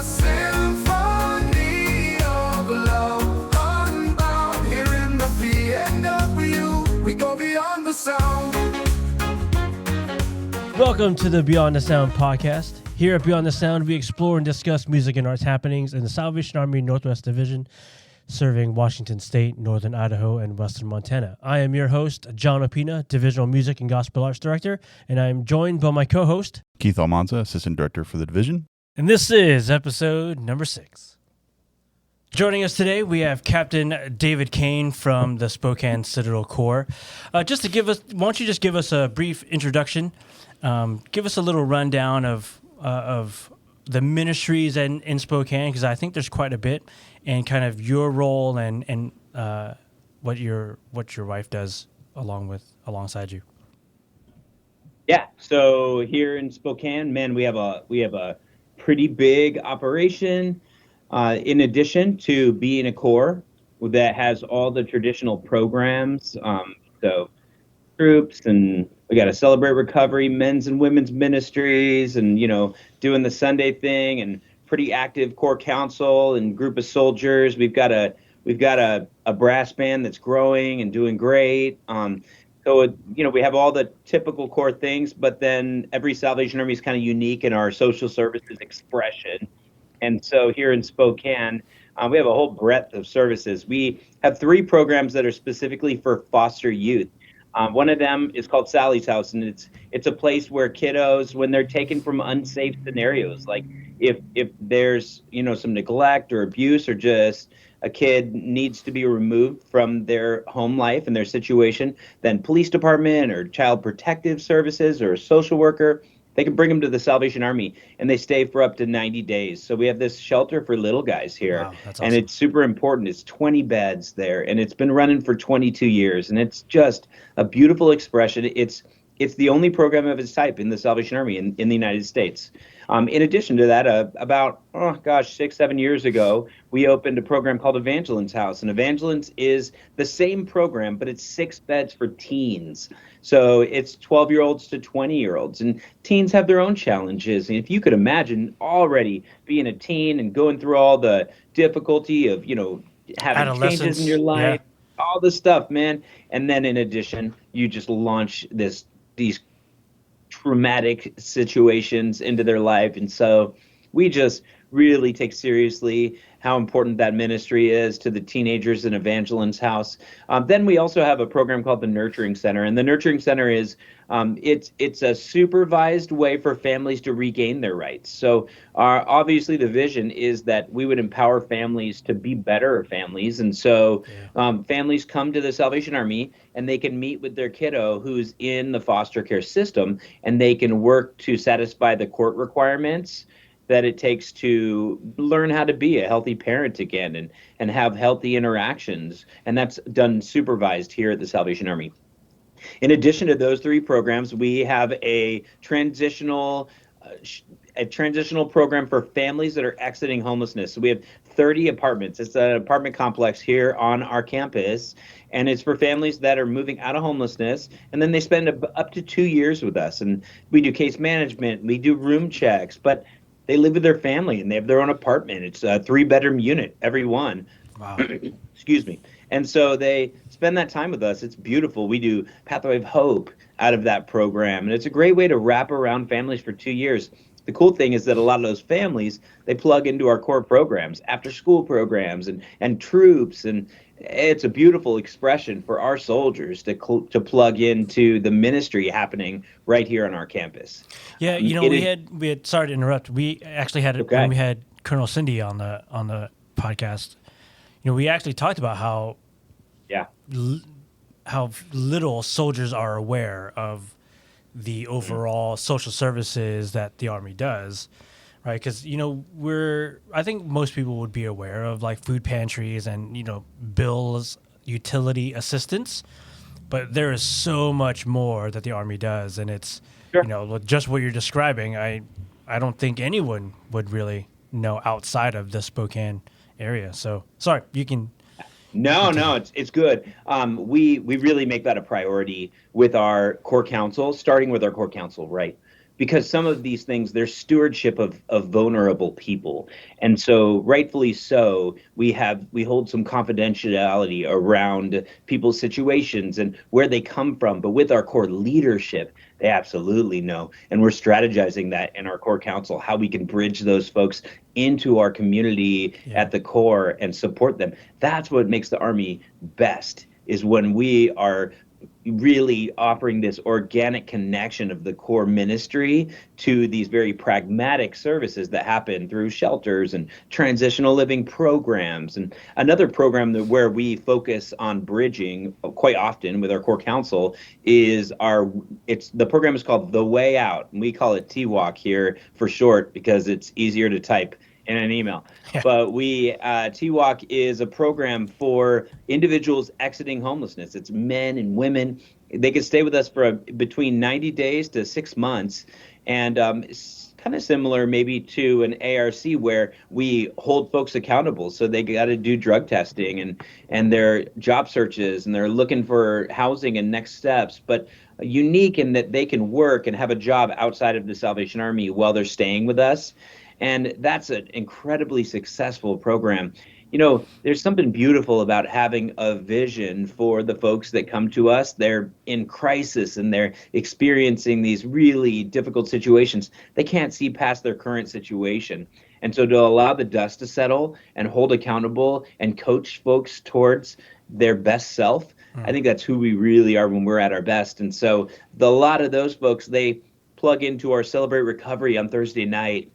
symphony of love, unbound. Here in the PNW, we go beyond the sound. Welcome to the Beyond the Sound podcast. Here at Beyond the Sound, we explore and discuss music and arts happenings in the Salvation Army Northwest Division, serving Washington State, Northern Idaho, and Western Montana. I am your host, John Opina, Divisional Music and Gospel Arts Director, and I am joined by my co-host, Keith Almanza, Assistant Director for the Division. and this is episode number 6. Joining us today, we have Captain David Cain from the Spokane Citadel Corps. Why don't you just give us a brief introduction? Give us a little rundown of the ministries in Spokane, because I think there's quite a bit, and kind of your role and what your wife does alongside you. Yeah, so here in Spokane, man, we have a pretty big operation. In addition to being a corps that has all the traditional programs, so troops, and we got to celebrate recovery, men's and women's ministries, and doing the Sunday thing, and pretty active corps council and group of soldiers. We've got a brass band that's growing and doing great. So we have all the typical core things, but then every Salvation Army is kind of unique in our social services expression. And so here in Spokane, we have a whole breadth of services. We have 3 programs that are specifically for foster youth. One of them is called Sally's House, and it's a place where kiddos, when they're taken from unsafe scenarios, like if there's some neglect or abuse, or just a kid needs to be removed from their home life and their situation, then police department or child protective services or a social worker, they can bring them to the Salvation Army, and they stay for up to 90 days. So we have this shelter for little guys here. Wow, that's awesome. And it's super important. It's 20 beds there, and it's been running for 22 years, and it's just a beautiful expression. It's the only program of its type in the Salvation Army in the United States. In addition to that, about 6-7 years ago, we opened a program called Evangelin's House. And Evangelin's is the same program, but it's 6 beds for teens. So it's 12-year-olds to 20-year-olds. And teens have their own challenges. And if you could imagine already being a teen and going through all the difficulty of, having changes in your life, all this stuff, man. And then in addition, you just launch these traumatic situations into their life. And so we just really take seriously how important that ministry is to the teenagers in Evangelin's House. Then we also have a program called the Nurturing Center, and the Nurturing Center is it's a supervised way for families to regain their rights. So obviously the vision is that we would empower families to be better families, and so families come to the Salvation Army and they can meet with their kiddo who's in the foster care system, and they can work to satisfy the court requirements that it takes to learn how to be a healthy parent again and have healthy interactions. And that's done supervised here at the Salvation Army. In addition to those 3 programs, we have a transitional program for families that are exiting homelessness. So we have 30 apartments. It's an apartment complex here on our campus, and it's for families that are moving out of homelessness, and then they spend up to 2 years with us. And we do case management, we do room checks, but they live with their family and they have their own apartment. It's a 3-bedroom unit, every one. Wow. Excuse me. And so they spend that time with us. It's beautiful. We do Pathway of Hope out of that program. And it's a great way to wrap around families for 2 years. The cool thing is that a lot of those families, they plug into our core programs, after school programs and troops. And it's a beautiful expression for our soldiers to plug into the ministry happening right here on our campus. Yeah, we had sorry to interrupt. We actually had it when we had Colonel Cindy on the podcast. We actually talked about how little soldiers are aware of the overall social services that the Army does, right? Because I think most people would be aware of like food pantries and bills, utility assistance, but there is so much more that the Army does, and it's just what you're describing. I don't think anyone would really know outside of the Spokane area. So sorry, you can. No, it's good. We really make that a priority with our core council, starting with our core council, right? because some of these things, they're stewardship of vulnerable people. And so rightfully so, we hold some confidentiality around people's situations and where they come from. But with our core leadership, they absolutely know. And we're strategizing that in our core council, how we can bridge those folks into our community at the core and support them. That's what makes the Army best, is when we are really offering this organic connection of the core ministry to these very pragmatic services that happen through shelters and transitional living programs. And another program where we focus on bridging quite often with our core council is the program is called The Way Out, and we call it TWAC here for short because it's easier to type in an email. But TWAC is a program for individuals exiting homelessness. It's men and women. They can stay with us for between 90 days to 6 months. And it's kind of similar maybe to an ARC where we hold folks accountable. So they got to do drug testing and their job searches, and they're looking for housing and next steps. But unique in that they can work and have a job outside of the Salvation Army while they're staying with us. And that's an incredibly successful program. You know, there's something beautiful about having a vision for the folks that come to us. They're in crisis and they're experiencing these really difficult situations. They can't see past their current situation. And so to allow the dust to settle and hold accountable and coach folks towards their best self, I think that's who we really are when we're at our best. And so a lot of those folks, they plug into our Celebrate Recovery on Thursday night.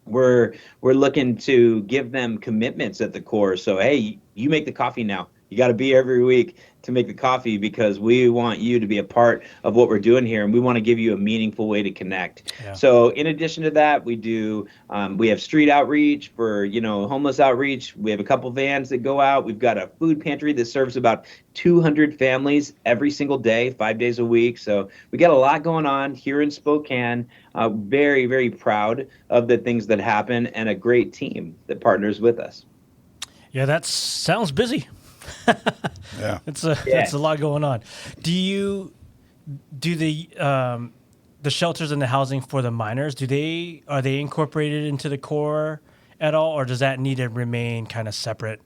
We're looking to give them commitments at the core. So, hey, you make the coffee now. You got to be every week to make the coffee because we want you to be a part of what we're doing here, and we want to give you a meaningful way to connect. So in addition to that, we have street outreach for, homeless outreach. We have a couple vans that go out. We've got a food pantry that serves about 200 families every single day, 5 days a week. So we got a lot going on here in Spokane. Very, very proud of the things that happen and a great team that partners with us. Yeah, that sounds busy. Yeah, That's a lot going on. Do the shelters and the housing for the minors, are they incorporated into the core at all, or does that need to remain kind of separate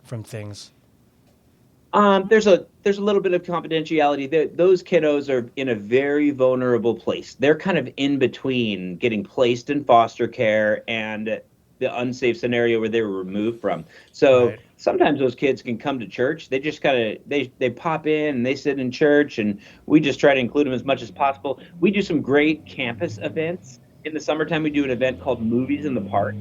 from things? There's a little bit of confidentiality. Those kiddos are in a very vulnerable place. They're kind of in between getting placed in foster care and the unsafe scenario where they were removed from. So sometimes those kids can come to church. They just they pop in and they sit in church, and we just try to include them as much as possible. We do some great campus events. In the summertime, we do an event called Movies in the Park.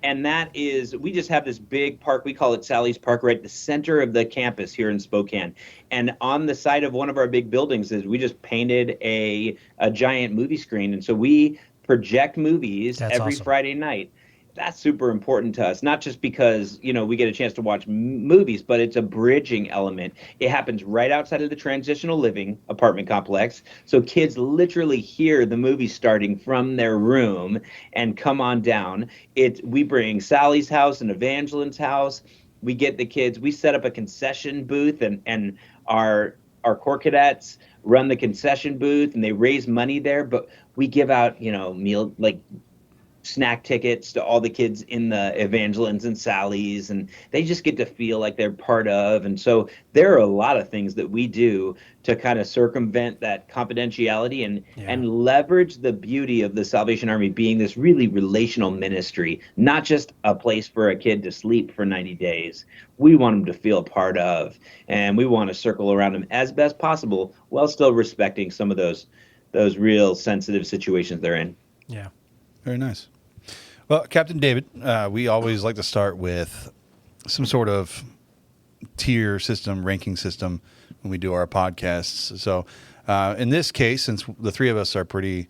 And we just have this big park. We call it Sally's Park, right at the center of the campus here in Spokane. And on the side of one of our big buildings we just painted a giant movie screen. And so we project movies every awesome. Friday night. That's super important to us, not just because, we get a chance to watch movies, but it's a bridging element. It happens right outside of the transitional living apartment complex. So kids literally hear the movie starting from their room and come on down. We bring Sally's house and Evangeline's house. We get the kids, we set up a concession booth, and our core cadets run the concession booth and they raise money there, but we give out, snack tickets to all the kids in the Evangelines and Sally's, and they just get to feel like they're part of. And so there are a lot of things that we do to kind of circumvent that confidentiality and leverage the beauty of the Salvation Army being this really relational ministry, not just a place for a kid to sleep for 90 days. We want them to feel a part of, and we want to circle around them as best possible while still respecting some of those real sensitive situations they're in. Yeah. Very nice. Well, Captain David, we always like to start with some sort of tier system, ranking system when we do our podcasts. So in this case, since the three of us are pretty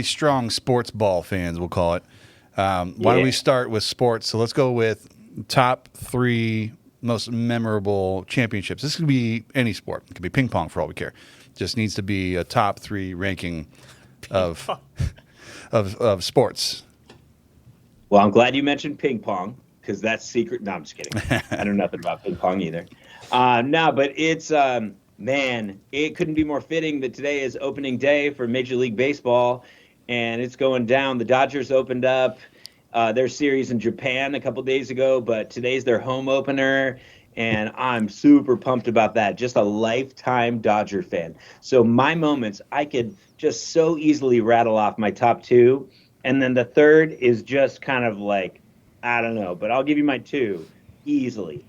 strong sports ball fans, we'll call it, why don't we start with sports? So let's go with top 3 most memorable championships. This could be any sport. It could be ping pong for all we care. Just needs to be a top 3 ranking of sports. Well, I'm glad you mentioned ping pong because that's secret. No, I'm just kidding. I know nothing about ping pong either. No, but it's Man, it couldn't be more fitting that today is opening day for Major League Baseball, and it's going down. The Dodgers opened up their series in Japan a couple days ago, but today's their home opener, and I'm super pumped about that. Just a lifetime Dodger fan. So my moments, I could just so easily rattle off my top two, and then the third is just kind of like, I don't know, but I'll give you my two easily.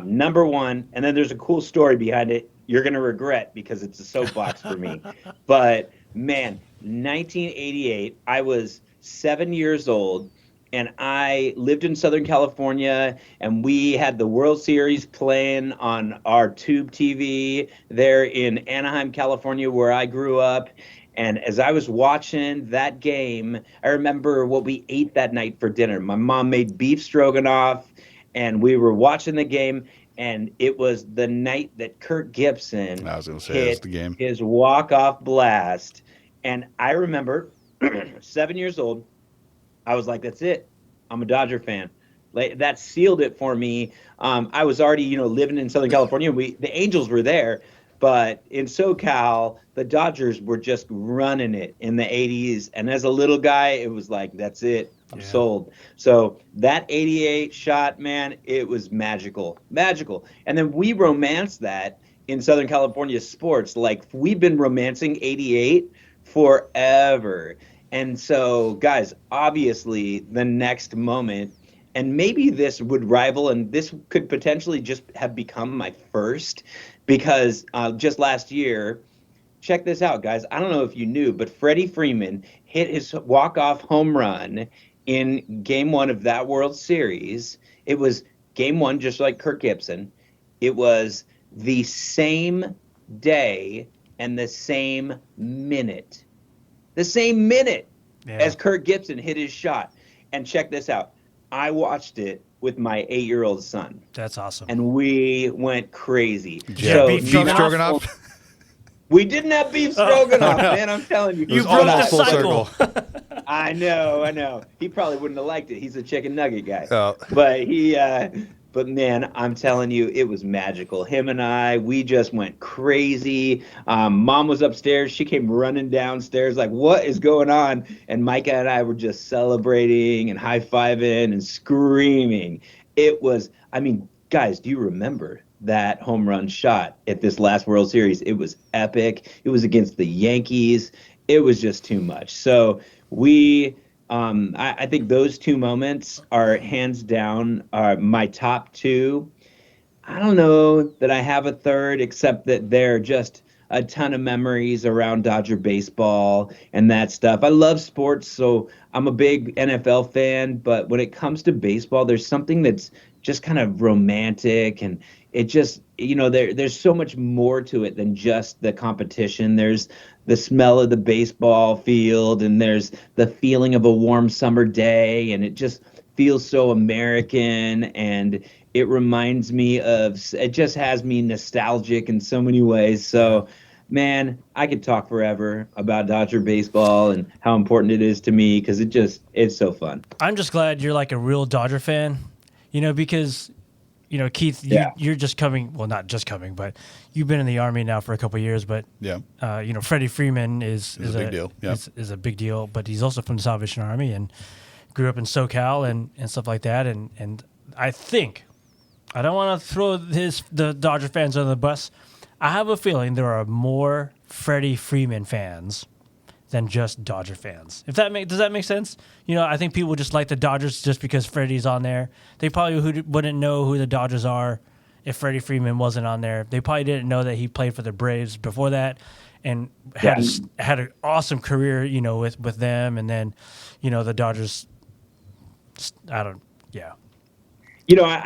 Number one, and then there's a cool story behind it. You're going to regret because it's a soapbox for me. But man, 1988, I was 7 years old, and I lived in Southern California, and we had the World Series playing on our tube TV there in Anaheim, California, where I grew up. And as I was watching that game, I remember what we ate that night for dinner. My mom made beef stroganoff, and we were watching the game, and it was the night that Kirk Gibson I was going to say it's the game. his walk-off blast. And I remember 7 years old, I was like, that's it. I'm a Dodger fan. Like, that sealed it for me. I was already, living in Southern California. The Angels were there, but in SoCal, the Dodgers were just running it in the 80s. And as a little guy, it was like, that's it. I'm sold. So that 88 shot, man, it was magical. Magical. And then we romanced that in Southern California sports. Like, we've been romancing 88 forever. And so, guys, obviously the next moment, and maybe this would rival, and this could potentially just have become my first, because just last year, check this out, guys. I don't know if you knew, but Freddie Freeman hit his walk-off home run in Game 1 of that World Series. It was Game 1, just like Kirk Gibson. It was the same day and the same minute. The same minute as Kirk Gibson hit his shot. And check this out. I watched it with my 8-year-old son. That's awesome. And we went crazy. Yeah, beef stroganoff? We didn't have beef stroganoff, man. I'm telling you. You broke the full cycle. circle. I know. He probably wouldn't have liked it. He's a chicken nugget guy. Oh. But man, I'm telling you, it was magical. Him and I, we just went crazy. Mom was upstairs. She came running downstairs like, what is going on? And Micah and I were just celebrating and high-fiving and screaming. It was, guys, do you remember that home run shot at this last World Series? It was epic. It was against the Yankees. It was just too much. So I think those two moments are hands down my top two. I don't know that I have a third, except that they're just a ton of memories around Dodger baseball and that stuff. I love sports, so I'm a big NFL fan, but when it comes to baseball, there's something that's just kind of romantic, and it just, there's so much more to it than just the competition. There's the smell of the baseball field, and there's the feeling of a warm summer day, and it just feels so American, and it reminds me it just has me nostalgic in so many ways. So, man, I could talk forever about Dodger baseball and how important it is to me, because it's so fun. I'm just glad you're like a real Dodger fan, because Keith, you're just coming, well, not just coming, but you've been in the Army now for a couple of years, but Freddie Freeman is a big deal. Yeah. Is a big deal, but he's also from the Salvation Army and grew up in SoCal and stuff like that. And I think, I don't want to throw the Dodger fans under the bus. I have a feeling there are more Freddie Freeman fans than just Dodger fans. Does that make sense? I think people just like the Dodgers just because Freddie's on there. They probably wouldn't know who the Dodgers are if Freddie Freeman wasn't on there. They probably didn't know that he played for the Braves before that and had an awesome career, with them. And then, the Dodgers, I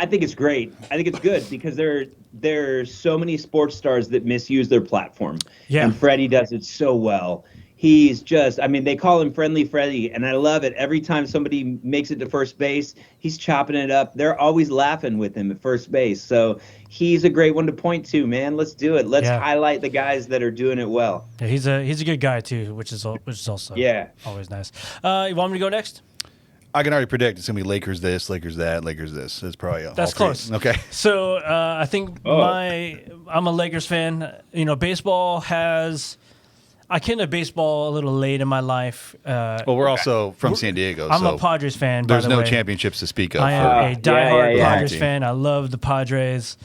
think it's great. I think it's good because there are so many sports stars that misuse their platform. Yeah. And Freddie does it so well. He's just, they call him Friendly Freddie, and I love it. Every time somebody makes it to first base, he's chopping it up. They're always laughing with him at first base. So he's a great one to point to, man. Let's do it. Let's highlight the guys that are doing it well. Yeah, he's a good guy too, which is also always nice. You want me to go next? I can already predict it's gonna be Lakers this, Lakers that, Lakers this. It's probably all That's three. close. Okay. So I think I'm a Lakers fan. You know, baseball has. I came to baseball a little late in my life. Well, we're also from San Diego. I'm so a Padres fan. There's by the no way. championships to speak of. I am a diehard yeah. Padres fan. I love the Padres.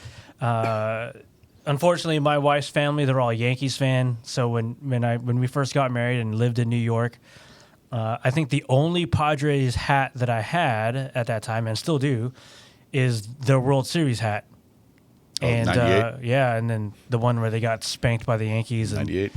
Unfortunately, my wife's family, they're all Yankees fan. So when we first got married and lived in New York, I think the only Padres hat that I had at that time and still do is the World Series hat. And 98? yeah, and then the one where they got spanked by the Yankees. And, 98.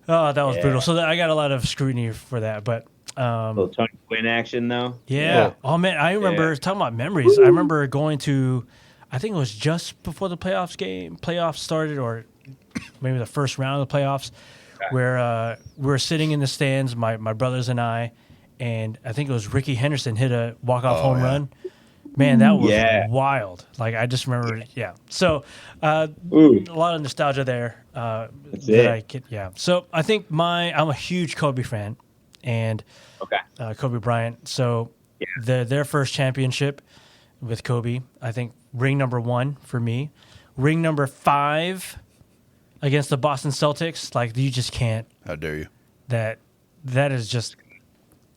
oh, that was brutal. So I got a lot of scrutiny for that. But Little Tony Gwynn action, though. yeah. Oh, man, I remember talking about memories. I remember going to, I think it was just before the playoffs started, or maybe the first round of the playoffs, where we were sitting in the stands, my brothers and I think it was Ricky Henderson hit a walk-off home run. Man, that was wild. Like, I just remember, So, a lot of nostalgia there. That's it. So, I think I'm a huge Kobe fan, and Kobe Bryant. So, their first championship with Kobe, I think ring number 1 for me. Ring number 5 against the Boston Celtics. Like, you just can't. How dare you? That is just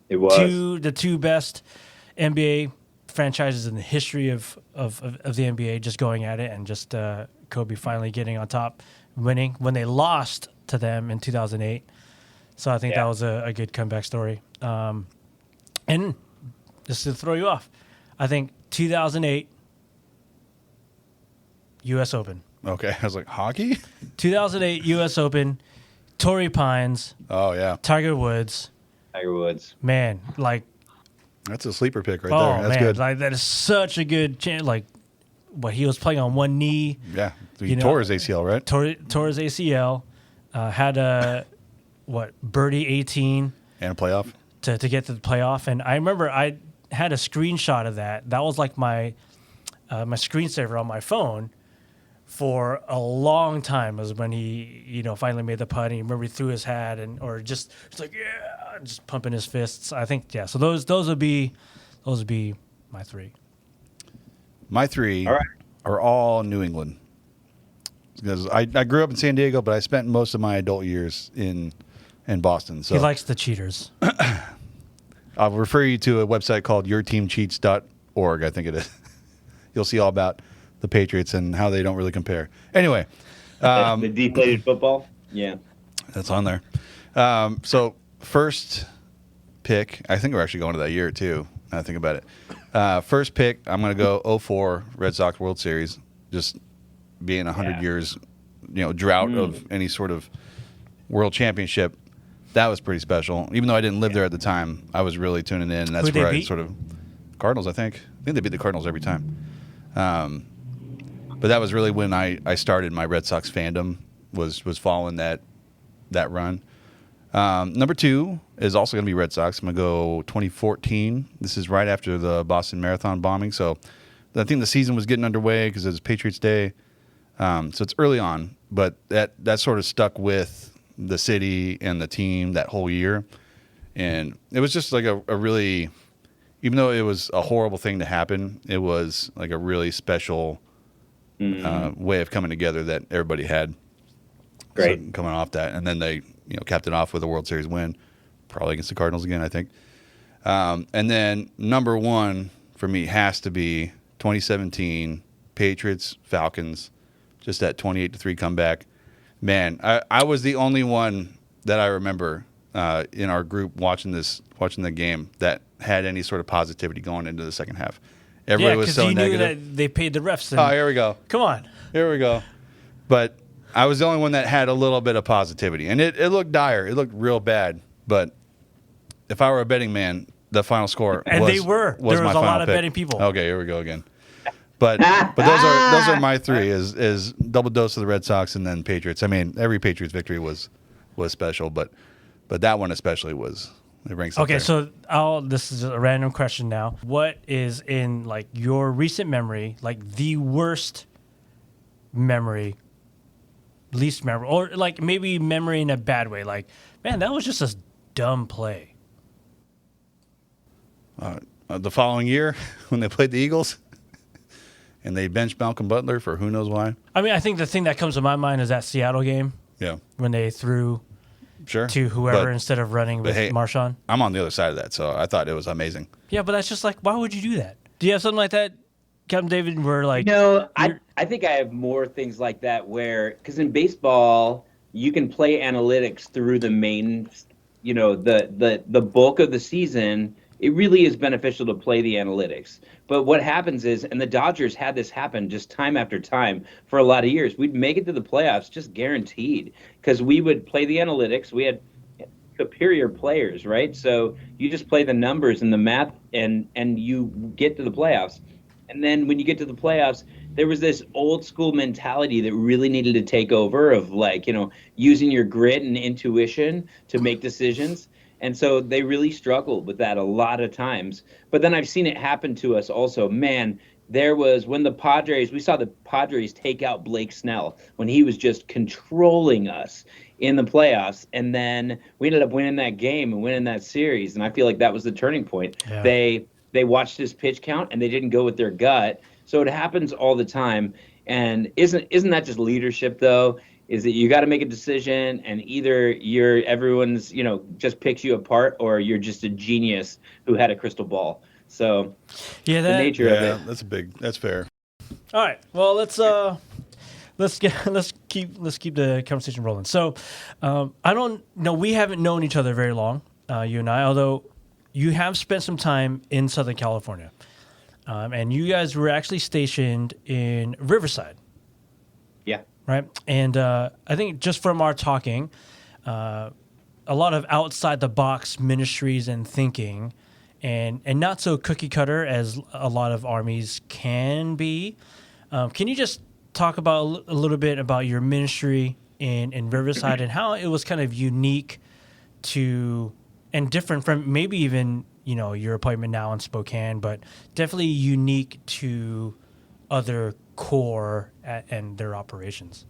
It was. the two best NBA franchises in the history of the NBA just going at it, and just Kobe finally getting on top, winning when they lost to them in 2008. So I think that was a good comeback story. And just to throw you off, I think 2008 U.S. Open. Okay. I was like, hockey? 2008 U.S. Open, Torrey Pines, Oh, yeah. Tiger Woods. Tiger Woods. Man, like, That's a sleeper pick right oh there. That's man, good. like that is such a good chance. Like, what he was playing on one knee, Yeah. He You know- tore his ACL, right? tore his ACL, had a birdie 18 And a playoff. to get to the playoff, and I remember I had a screenshot of that. That was like my screensaver on my phone for a long time. Was when he finally made the putt. And he remember he threw his hat or just like just pumping his fists. I think So those would be my 3. My 3 All right. are all New England. Because I grew up in San Diego, but I spent most of my adult years in Boston. So He likes the cheaters. I'll refer you to a website called yourteamcheats.org, I think it is. You'll see all about the Patriots and how they don't really compare. Anyway. The deflated football? Yeah. That's on there. So first pick, I think we're actually going to that year too, now I think about it. First pick, I'm going to go 2004 Red Sox World Series, just being 100 years, drought of any sort of world championship. That was pretty special. Even though I didn't live there at the time, I was really tuning in, and that's Who'd where they I beat? sort of Cardinals. I think they beat the Cardinals every time. But that was really when I started my Red Sox fandom. Was following that run. Number 2 is also going to be Red Sox. I'm going to go 2014. This is right after the Boston Marathon bombing, so I think the season was getting underway because it was Patriots Day. So it's early on, but that sort of stuck with the city and the team that whole year. And it was just like a really, even though it was a horrible thing to happen, it was like a really special way of coming together that everybody had. Great. So coming off that. And then they capped it off with a World Series win, probably against the Cardinals again, I think. And then number 1 for me has to be 2017 Patriots Falcons. Just that 28-3 comeback. Man, I was the only one that I remember in our group watching the game that had any sort of positivity going into the second half. Everybody was so you negative. knew that they paid the refs. And, Oh, here we go. come on. Here we go. But I was the only one that had a little bit of positivity. And it looked dire. It looked real bad. But if I were a betting man, the final score And was they were. was There my was a lot final of pick. betting people. Okay, here we go again. But those are my 3 is double dose of the Red Sox and then Patriots. I mean, every Patriots victory was special, but that one especially it ranks up Okay, there. so this is a random question now. What is in like your recent memory, like the worst memory, least memory, or like maybe memory in a bad way? Like, man, that was just a dumb play. The following year, when they played the Eagles, and they benched Malcolm Butler for who knows why. I mean, I think the thing that comes to my mind is that Seattle game. Yeah. When they threw to whoever instead of running with Marshawn. I'm on the other side of that, so I thought it was amazing. Yeah, but that's just like, why would you do that? Do you have something like that, Captain David, where like... I think I have more things like that where, because in baseball, you can play analytics through the main, the bulk of the season. It really is beneficial to play the analytics. But what happens is, and the Dodgers had this happen just time after time for a lot of years, we'd make it to the playoffs just guaranteed because we would play the analytics. We had superior players, right? So you just play the numbers and the math and you get to the playoffs. And then when you get to the playoffs, there was this old school mentality that really needed to take over of using your grit and intuition to make decisions. And so they really struggled with that a lot of times. But then I've seen it happen to us also. Man, there was when we saw the Padres take out Blake Snell when he was just controlling us in the playoffs. And then we ended up winning that game and winning that series. And I feel like that was the turning point. Yeah. They watched his pitch count and they didn't go with their gut. So it happens all the time. And isn't that just leadership though? Is that you got to make a decision and either everyone's, just picks you apart or you're just a genius who had a crystal ball. So the nature of it. That's fair. All right. Well, let's keep the conversation rolling. So I don't know. We haven't known each other very long, you and I, although you have spent some time in Southern California. And you guys were actually stationed in Riverside. Yeah. Right. And I think just from our talking, a lot of outside the box ministries and thinking and not so cookie cutter as a lot of armies can be. Can you just talk about a little bit about your ministry in Riverside and how it was kind of unique to and different from maybe even, your appointment now in Spokane, but definitely unique to other corps and their operations?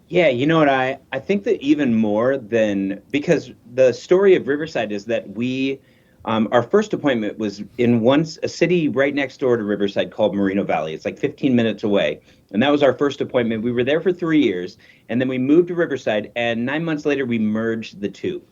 Yeah, you know what, I think that even more than, because the story of Riverside is that we, our first appointment was in a city right next door to Riverside called Moreno Valley. It's like 15 minutes away. And that was our first appointment. We were there for 3 years, and then we moved to Riverside, and 9 months later, we merged the two.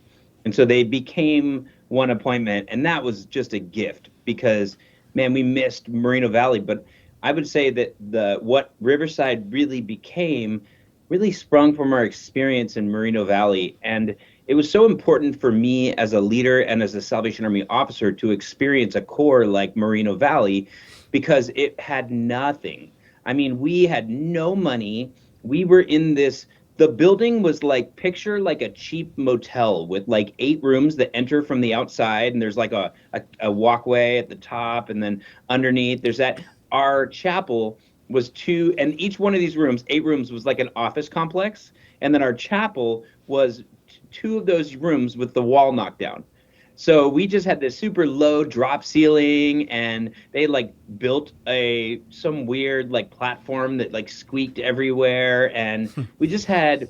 And so they became one appointment, and that was just a gift because, man, we missed Moreno Valley. But I would say that what Riverside really became really sprung from our experience in Moreno Valley. And it was so important for me as a leader and as a Salvation Army officer to experience a corps like Moreno Valley because it had nothing. I mean, we had no money. We were in the building was picture like a cheap motel with 8 rooms that enter from the outside. And there's a walkway at the top. And then underneath there's that. Our chapel was 2, and each one of these rooms, 8 rooms, was like an office complex. And then our chapel was 2 of those rooms with the wall knocked down. So we just had this super low drop ceiling, and they built some weird platform that squeaked everywhere. And we just had,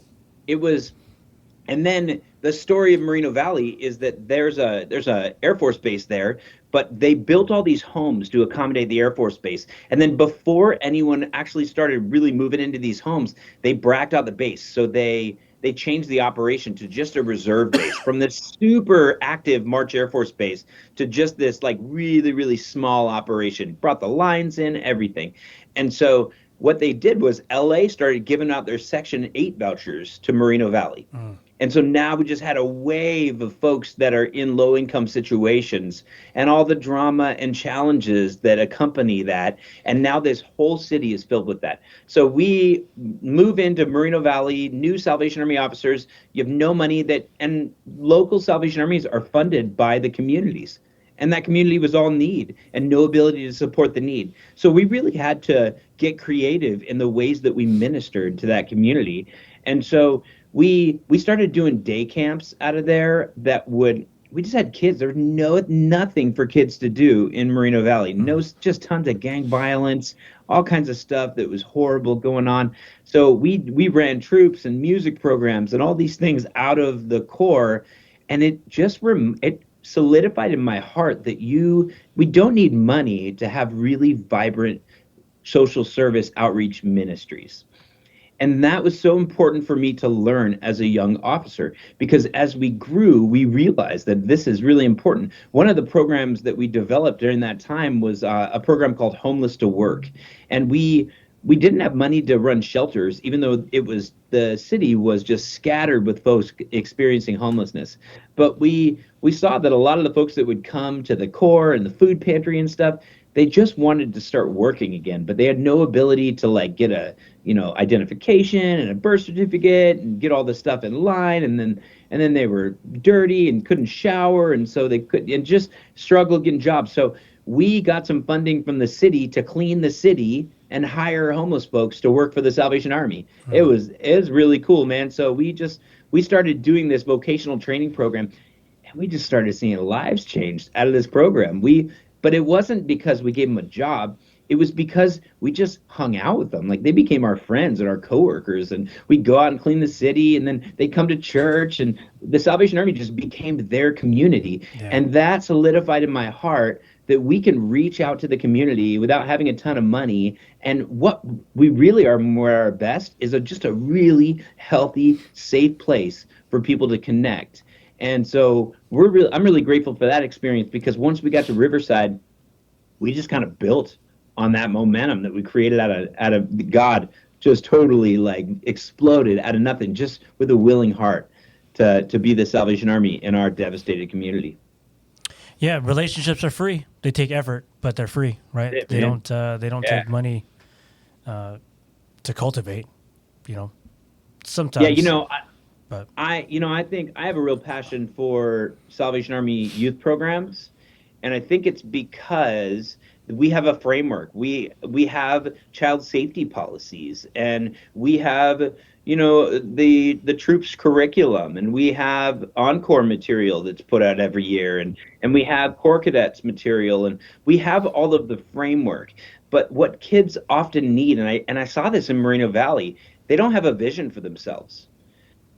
and then the story of Moreno Valley is that there's a Air Force base there, but they built all these homes to accommodate the Air Force base. And then before anyone actually started really moving into these homes, they bracked out the base. So they changed the operation to just a reserve base from this super active March Air Force Base to just this really, really small operation. Brought the lines in, everything. And so what they did was LA started giving out their Section 8 vouchers to Moreno Valley. And so now we just had a wave of folks that are in low-income situations and all the drama and challenges that accompany that. And now this whole city is filled with that. So we move into Moreno Valley, new Salvation Army officers. You have no money and local Salvation Armies are funded by the communities. And that community was all need and no ability to support the need. So we really had to get creative in the ways that we ministered to that community. And so we started doing day camps out of there we just had kids. There was nothing for kids to do in Moreno Valley. Just tons of gang violence, all kinds of stuff that was horrible going on. So we ran troops and music programs and all these things out of the Corps, and it solidified in my heart that we don't need money to have really vibrant social service outreach ministries. And that was so important for me to learn as a young officer, because as we grew, we realized that this is really important. One of the programs that we developed during that time was a program called Homeless to Work. And we didn't have money to run shelters, even though the city was just scattered with folks experiencing homelessness. But we saw that a lot of the folks that would come to the Corps and the food pantry and stuff, they just wanted to start working again, but they had no ability to like get a identification and a birth certificate and get all this stuff in line, and then they were dirty and couldn't shower, and so they could and just struggled getting jobs. So we got some funding from the city to clean the city and hire homeless folks to work for the Salvation Army. It was really cool, man. So we started doing this vocational training program, and we just started seeing lives changed out of this program. But it wasn't because we gave them a job. It was because we just hung out with them. Like, they became our friends and our coworkers, and we'd go out and clean the city, and then they'd come to church, and the Salvation Army just became their community. Yeah. And that solidified in my heart that we can reach out to the community without having a ton of money. And what we really are more our best is just a really healthy, safe place for people to connect. And so I'm really grateful for that experience, because once we got to Riverside, we just kind of built on that momentum that we created out of God, just totally like exploded out of nothing, just with a willing heart to be the Salvation Army in our devastated community. Yeah, relationships are free. They take effort, but they're free, right? Yeah, they don't take money to cultivate, sometimes. Yeah, I think I have a real passion for Salvation Army youth programs, and I think it's because we have a framework. We have child safety policies, and we have the troops curriculum, and we have encore material that's put out every year, and we have Corps Cadets material, and we have all of the framework. But what kids often need, and I saw this in Moreno Valley, they don't have a vision for themselves.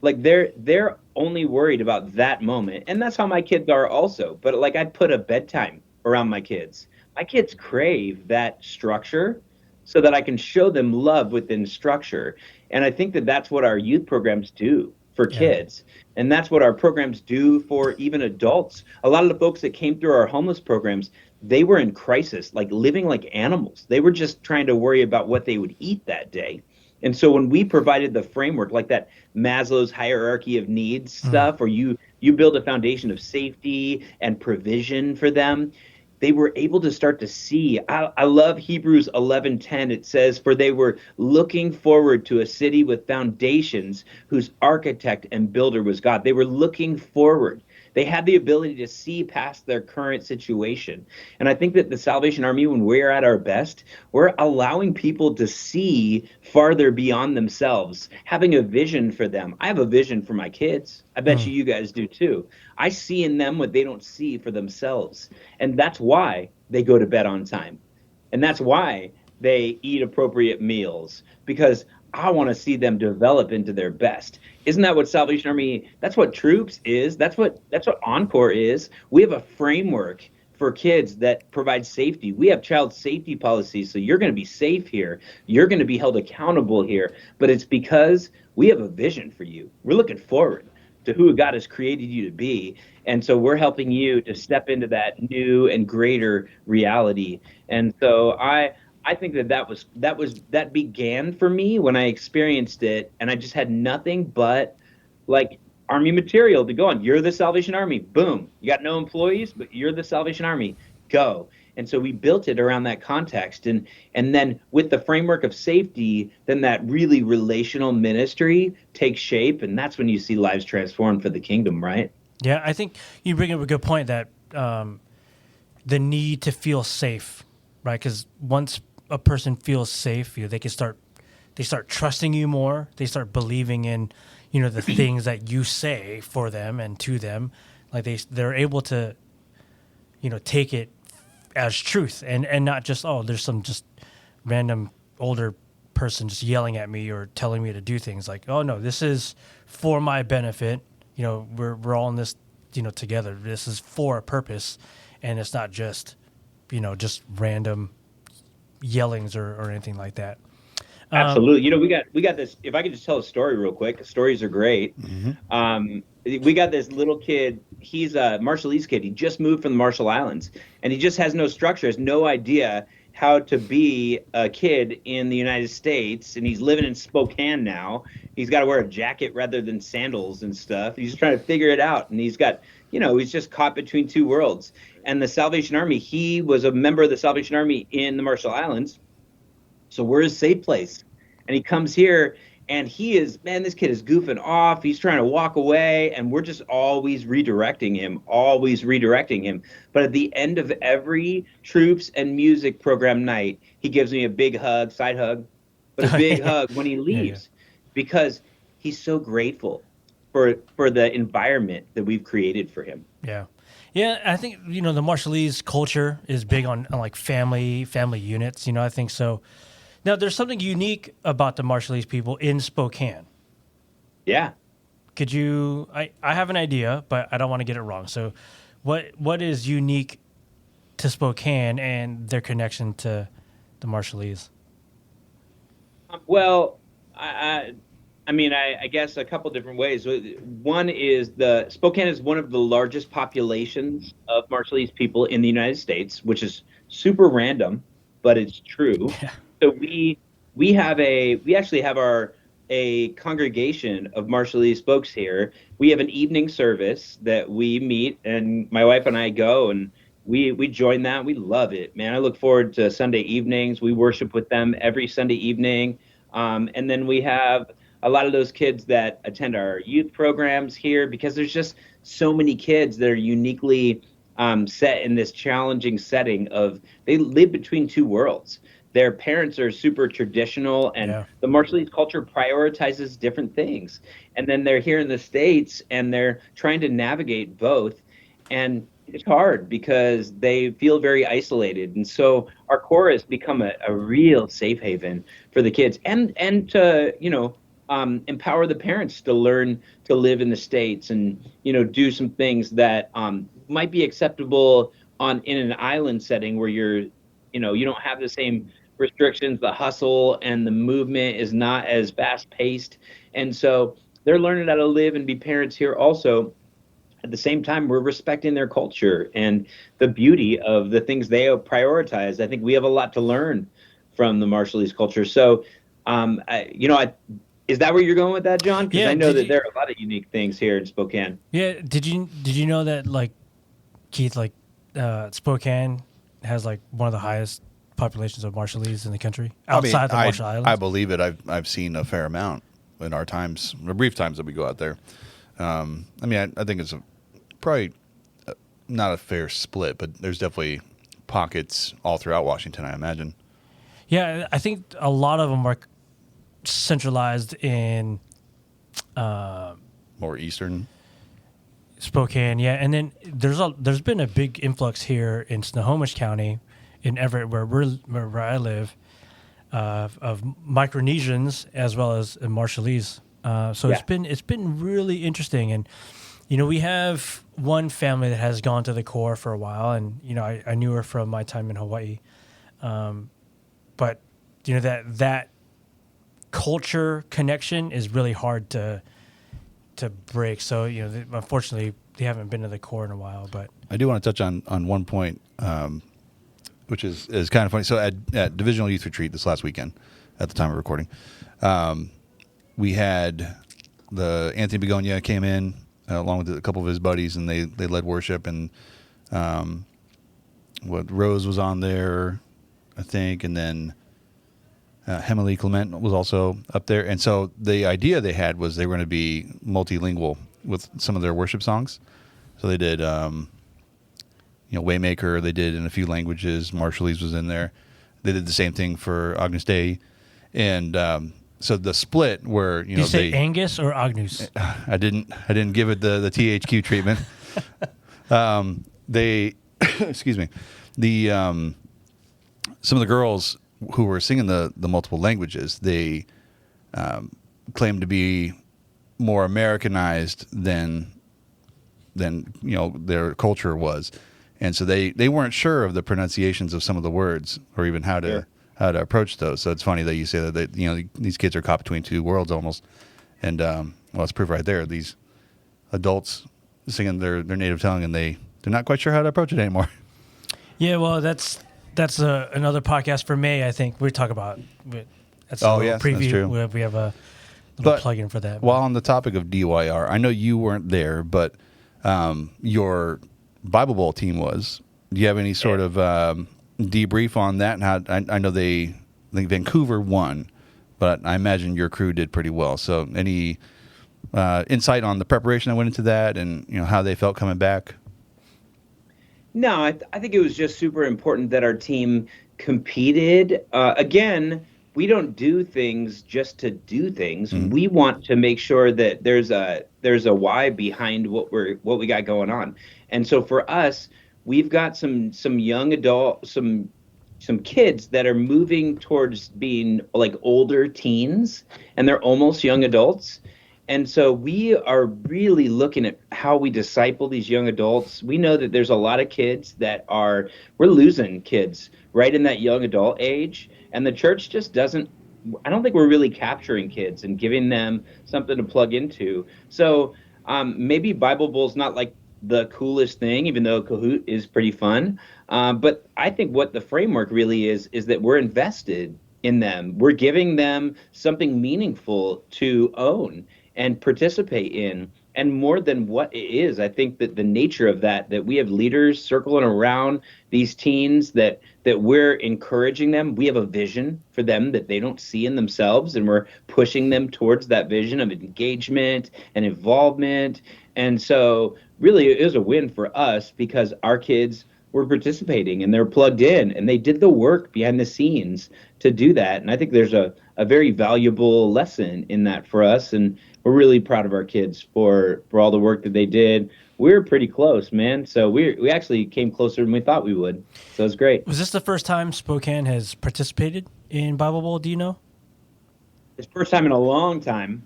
Like, they're only worried about that moment, and that's how my kids are also. But like, I'd put a bedtime around my kids. My kids crave that structure, so that I can show them love within structure. And I think that that's what our youth programs do for kids. And that's what our programs do for even adults. A lot of the folks that came through our homeless programs, they were in crisis, like living like animals. They were just trying to worry about what they would eat that day. And so when we provided the framework, like that Maslow's hierarchy of needs stuff, or you build a foundation of safety and provision for them, they were able to start to see. I love Hebrews 11:10. It says, "For they were looking forward to a city with foundations, whose architect and builder was God." They were looking forward. They had the ability to see past their current situation. And I think that the Salvation Army, when we're at our best, we're allowing people to see farther beyond themselves, having a vision for them. I have a vision for my kids. I bet you guys do too. I see in them what they don't see for themselves. And that's why they go to bed on time. And that's why they eat appropriate meals, because I want to see them develop into their best. Isn't that what Salvation Army, that's what Troops is, that's what Encore is. We have a framework for kids that provides safety. We have child safety policies, so you're going to be safe here. You're going to be held accountable here. But it's because we have a vision for you. We're looking forward to who God has created you to be. And so we're helping you to step into that new and greater reality. And so I think that began for me when I experienced it, and I just had nothing but like Army material to go on. You're the Salvation Army. Boom. You got no employees, but you're the Salvation Army. Go. And so we built it around that context. And then with the framework of safety, then that really relational ministry takes shape. And that's when you see lives transformed for the kingdom, right? Yeah, I think you bring up a good point, that the need to feel safe, right? Because once a person feels safe, they start trusting you more. They start believing in, the things that you say for them and to them. Like they're able to, take it as truth and not just, there's some just random older person just yelling at me or telling me to do things. Like, oh no, this is for my benefit. We're all in this together. This is for a purpose, and it's not just just random yellings or anything like that. Absolutely. We got this. If I could just tell a story real quick, stories are great. We got this little kid. He's a Marshallese kid. He just moved from the Marshall Islands, and he just has no structure, has no idea how to be a kid in the United States. And he's living in Spokane now. He's got to wear a jacket rather than sandals and stuff. He's just trying to figure it out, and he's got, he's just caught between two worlds. And the Salvation Army, he was a member of the Salvation Army in the Marshall Islands. So we're his safe place. And he comes here, and this kid is goofing off. He's trying to walk away, and we're just always redirecting him. But at the end of every troops and music program night, he gives me a big hug, side hug, but a big hug when he leaves, because he's so grateful for the environment that we've created for him. Yeah. Yeah, I think, the Marshallese culture is big on like family units, I think so. Now, there's something unique about the Marshallese people in Spokane. Yeah. Could you, I have an idea, but I don't want to get it wrong. So what is unique to Spokane and their connection to the Marshallese? Well, I guess a couple different ways. One is Spokane is one of the largest populations of Marshallese people in the United States, which is super random, but it's true. Yeah. So we actually have a congregation of Marshallese folks here. We have an evening service that we meet, and my wife and I go, and we join that. We love it, man. I look forward to Sunday evenings. We worship with them every Sunday evening, and then we have a lot of those kids that attend our youth programs here, because there's just so many kids that are uniquely set in this challenging setting of they live between two worlds. Their parents are super traditional, and the Marshallese culture prioritizes different things. And then they're here in the States, and they're trying to navigate both. And it's hard because they feel very isolated. And so our Corps has become a real safe haven for the kids, and to, empower the parents to learn to live in the States and, do some things that might be acceptable in an island setting where you don't have the same restrictions. The hustle and the movement is not as fast paced. And so they're learning how to live and be parents here also. At the same time, we're respecting their culture and the beauty of the things they prioritize. I think we have a lot to learn from the Marshallese culture. So, is that where you're going with that, John? Because I know that there are a lot of unique things here in Spokane. Yeah. Did you know that, like, Keith, like, Spokane has like one of the highest populations of Marshallese in the country outside the Marshall Islands? I believe it. I've seen a fair amount in our times, the brief times that we go out there. I think it's probably not a fair split, but there's definitely pockets all throughout Washington, I imagine. Yeah, I think a lot of them are centralized in more eastern Spokane, yeah, and then there's been a big influx here in Snohomish County, in Everett, where I live, of Micronesians as well as Marshallese. It's been really interesting, and we have one family that has gone to the Corps for a while, and I knew her from my time in Hawaii, but that culture connection is really hard to break. So unfortunately they haven't been to the Corps in a while. But I do want to touch on one point, which is kind of funny. So at Divisional Youth Retreat this last weekend, at the time of recording, we had the Anthony Begonia came in along with a couple of his buddies, and they led worship, and Rose was on there, I think, and then Hemily Clement was also up there. And so the idea they had was they were going to be multilingual with some of their worship songs. So they did, Waymaker, they did in a few languages. Marshallese was in there. They did the same thing for Agnus Dei. And so the split where, Did you say Angus or Agnus? I didn't give it the THQ treatment. Excuse me. Some of the girls who were singing the multiple languages, they claimed to be more Americanized than than their culture was, and so they weren't sure of the pronunciations of some of the words or even how to approach those. So it's funny that you say that these kids are caught between two worlds almost, and well, it's proof right there. These adults singing their native tongue, and they're not quite sure how to approach it anymore. Yeah, well, that's another podcast for May. I think we talk about. That's a yes, preview. that's true. We have a little plug-in for that. While on the topic of DYR, I know you weren't there, but your Bible Bowl team was. Do you have any sort of debrief on that? And how I know I think Vancouver won, but I imagine your crew did pretty well. So any insight on the preparation that went into that, and how they felt coming back? No, I think it was just super important that our team competed. Again, we don't do things just to do things. Mm-hmm. We want to make sure that there's a why behind what we got going on. And so for us, we've got some young adult, some kids that are moving towards being like older teens, and they're almost young adults. And so we are really looking at how we disciple these young adults. We know that there's a lot of kids we're losing kids right in that young adult age. And the church just I don't think we're really capturing kids and giving them something to plug into. So maybe Bible Bowl's not like the coolest thing, even though Kahoot is pretty fun. But I think what the framework really is that we're invested in them. We're giving them something meaningful to own and participate in. And more than what it is, I think that the nature of that we have leaders circling around these teens, that we're encouraging them. We have a vision for them that they don't see in themselves, and we're pushing them towards that vision of engagement and involvement. And so really it is a win for us because our kids were participating and they're plugged in and they did the work behind the scenes to do that. And I think there's a very valuable lesson in that for us. And we're really proud of our kids for all the work that they did. We were pretty close, man. So we actually came closer than we thought we would. So it was great. Was this the first time Spokane has participated in Bible Bowl? Do you know? It's the first time in a long time.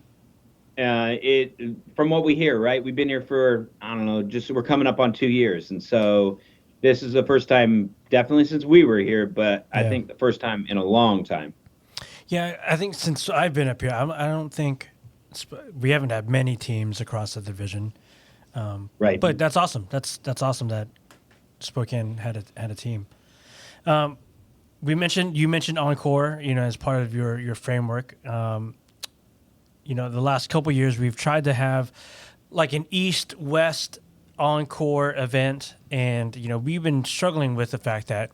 From what we hear, right? We've been here for, I don't know, we're coming up on 2 years. And so this is the first time, definitely since we were here, but I think the first time in a long time. Yeah, I think since I've been up here, I don't think we haven't had many teams across the division. Right. But that's awesome. That's awesome that Spokane had a team. You mentioned Encore, as part of your framework. The last couple of years we've tried to have like an East-West Encore event, and we've been struggling with the fact that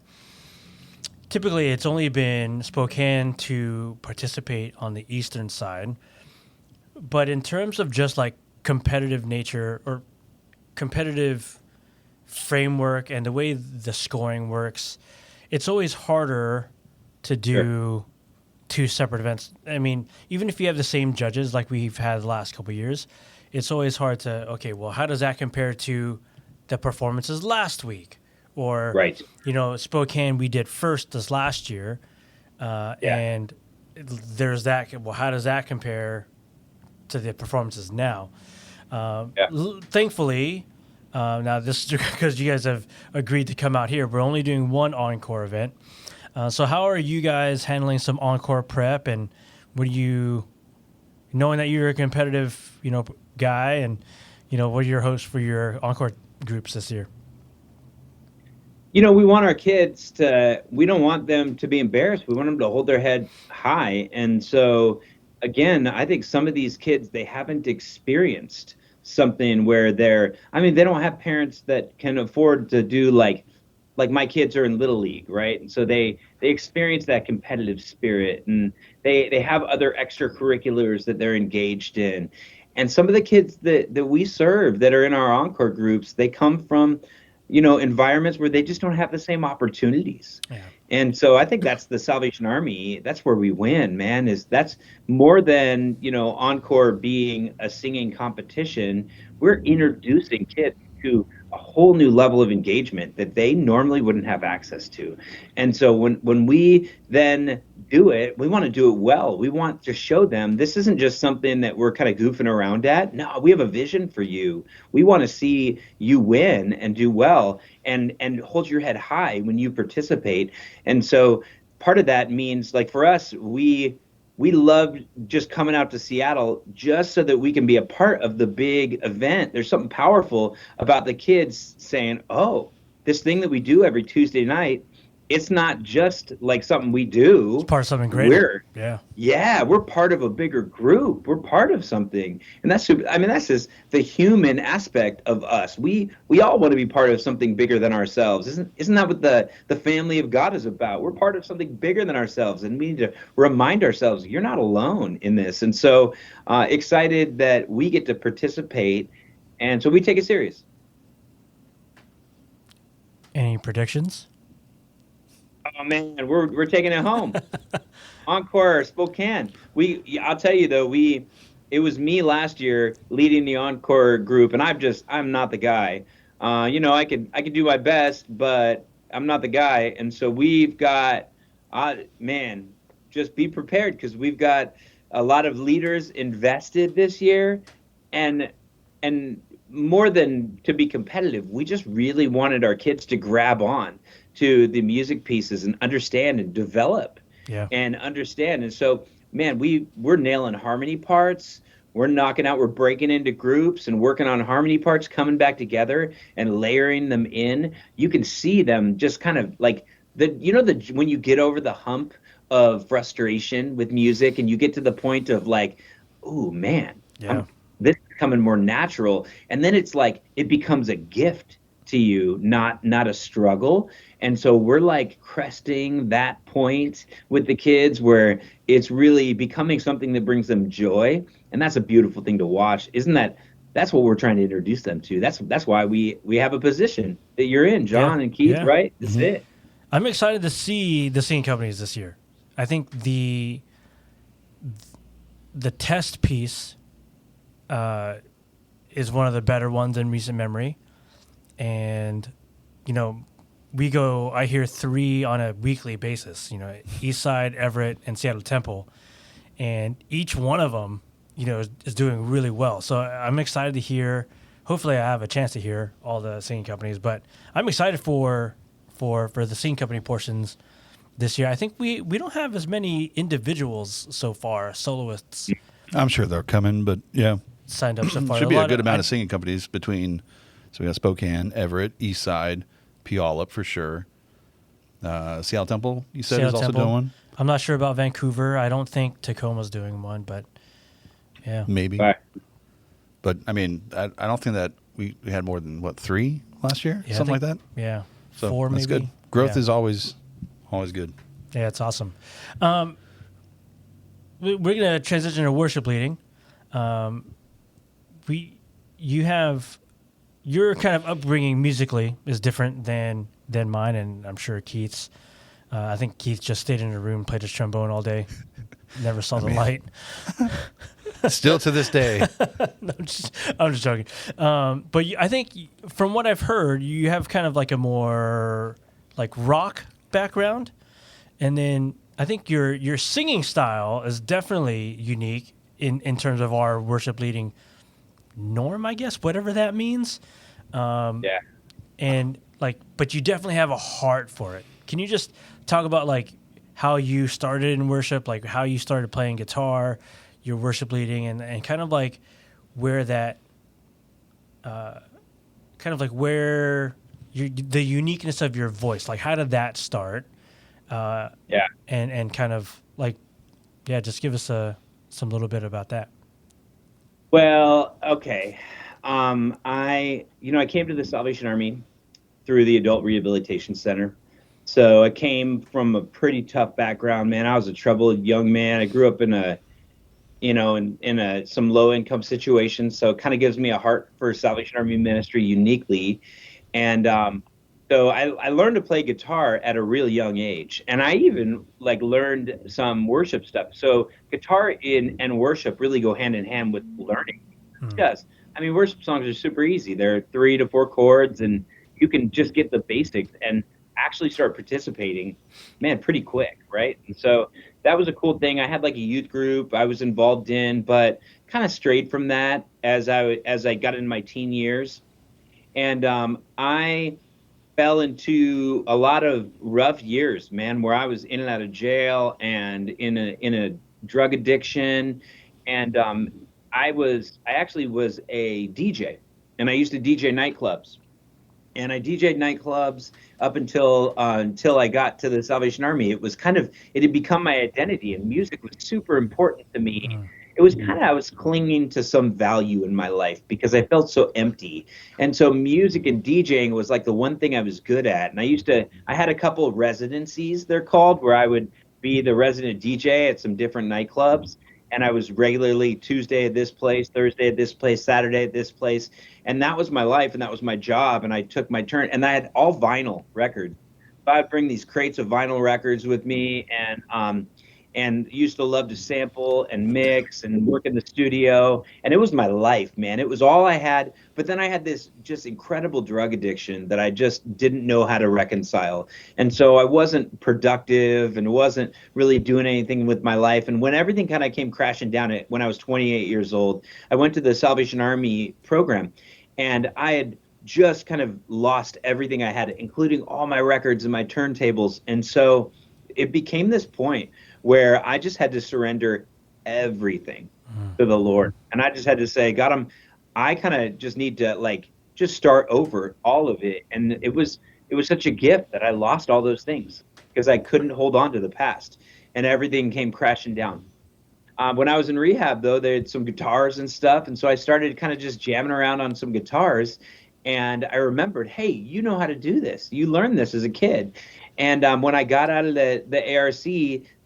typically it's only been Spokane to participate on the eastern side. But in terms of just like competitive nature or competitive framework and the way the scoring works, it's always harder to do two separate events. I mean, even if you have the same judges like we've had the last couple of years, it's always hard to, how does that compare to the performances last week? Or, Spokane, we did first this last year, and there's that. Well, how does that compare to the performances now? Thankfully, now this is because you guys have agreed to come out here. We're only doing one Encore event. So how are you guys handling some Encore prep, and what do you, knowing that you're a competitive, guy, and what are your hopes for your Encore groups this year? We want our kids we don't want them to be embarrassed. We want them to hold their head high. And so, again, I think some of these kids, they haven't experienced something where they don't have parents that can afford to do like my kids are in Little League, right? And so they experience that competitive spirit, and they have other extracurriculars that they're engaged in. And some of the kids that we serve that are in our Encore groups, they come from environments where they just don't have the same opportunities. Yeah. And so I think that's the Salvation Army. That's where we win, man, that's more than, Encore being a singing competition. We're introducing kids to a whole new level of engagement that they normally wouldn't have access to. And so when we then do it, we want to do it well. We want to show them this isn't just something that we're kind of goofing around at. No, we have a vision for you. We want to see you win and do well, and hold your head high when you participate. And so part of that means, like, for us, we love just coming out to Seattle just so that we can be a part of the big event. There's something powerful about the kids saying, oh, this thing that we do every Tuesday night, it's not just like something we do. It's part of something greater. Yeah, we're part of a bigger group. We're part of something. And that's just the human aspect of us. We all want to be part of something bigger than ourselves. Isn't that what the family of God is about? We're part of something bigger than ourselves, and we need to remind ourselves, you're not alone in this. And so excited that we get to participate, and so we take it serious. Any predictions? Oh man, we're taking it home. Encore Spokane. I'll tell you though, it was me last year leading the Encore group, and I'm not the guy. I could do my best, but I'm not the guy. And so we've got, man, just be prepared, because we've got a lot of leaders invested this year, and more than to be competitive, we just really wanted our kids to grab on to the music pieces and understand and develop and understand. And so, man, we're nailing harmony parts. We're breaking into groups and working on harmony parts, coming back together and layering them in. You can see them just kind of like when you get over the hump of frustration with music and you get to the point of like, oh man, this is becoming more natural. And then it's like, it becomes a gift to you, not a struggle. And so we're like cresting that point with the kids where it's really becoming something that brings them joy. And that's a beautiful thing to watch. That's what we're trying to introduce them to. That's why we have a position that you're in, John and Keith, right? That's it. I'm excited to see the singing companies this year. I think the test piece is one of the better ones in recent memory. And, I hear 3 on a weekly basis, Eastside, Everett, and Seattle Temple. And each one of them, is doing really well. So I'm excited to hear, hopefully I have a chance to hear all the singing companies, but I'm excited for the singing company portions this year. I think we don't have as many individuals so far, soloists. I'm sure they're coming, but yeah. Signed up so far. Should be a good amount of singing companies between, so we got Spokane, Everett, Eastside, Puyallup for sure. Seattle Temple, you said, is also doing one? I'm not sure about Vancouver. I don't think Tacoma's doing one, but yeah. Maybe. Right. But, I mean, I don't think that we had more than, 3 last year? Yeah, Something like that? Yeah. So 4 that's maybe. good. Growth is always good. Yeah, it's awesome. We're going to transition to worship leading. Your kind of upbringing musically is different than mine, and I'm sure Keith's. I think Keith just stayed in a room, played his trombone all day, never saw the light. Still to this day. No, I'm just joking. But I think from what I've heard, you have kind of like a more like rock background, and then I think your singing style is definitely unique in terms of our worship leading norm, I guess, whatever that means. And but you definitely have a heart for it. Can you just talk about like how you started in worship, like how you started playing guitar, your worship leading, and kind of like where that, kind of like where the uniqueness of your voice, like how did that start? And kind of like, just give us some little bit about that. Well, okay. I came to the Salvation Army through the Adult Rehabilitation Center. So I came from a pretty tough background, man. I was a troubled young man. I grew up in some low income situations. So it kind of gives me a heart for Salvation Army ministry uniquely. And so I learned to play guitar at a really young age. And I even learned some worship stuff. So guitar and worship really go hand in hand with learning. It does. I mean, worship songs are super easy. They're 3 to 4 chords, and you can just get the basics. And actually start participating, man, pretty quick, right? And so that was a cool thing. I had like a youth group I was involved in, but kind of strayed from that as I got in my teen years. And I fell into a lot of rough years, man, where I was in and out of jail and in a drug addiction. And I actually was a DJ, and I used to DJ nightclubs. And I DJ'd nightclubs up until I got to the Salvation Army. It had become my identity, and music was super important to me. It was kind of, I was clinging to some value in my life because I felt so empty. And so music and DJing was like the one thing I was good at. And I had a couple of residencies, they're called, where I would be the resident DJ at some different nightclubs. And I was regularly Tuesday at this place, Thursday at this place, Saturday at this place. And that was my life and that was my job. And I took my turn, and I had all vinyl records. I'd bring these crates of vinyl records with me, and used to love to sample and mix and work in the studio. And it was my life, man. It was all I had. But then I had this just incredible drug addiction that I just didn't know how to reconcile. And so I wasn't productive and wasn't really doing anything with my life. And when everything kind of came crashing down, when I was 28 years old, I went to the Salvation Army program, and I had just kind of lost everything I had, including all my records and my turntables. And so it became this point where I just had to surrender everything to the Lord. And I just had to say, God, I kind of just need to just start over all of it. And it was such a gift that I lost all those things because I couldn't hold on to the past, and everything came crashing down. When I was in rehab, though, they had some guitars and stuff. And so I started kind of just jamming around on some guitars. And I remembered, hey, you know how to do this. You learned this as a kid. And when I got out of the ARC,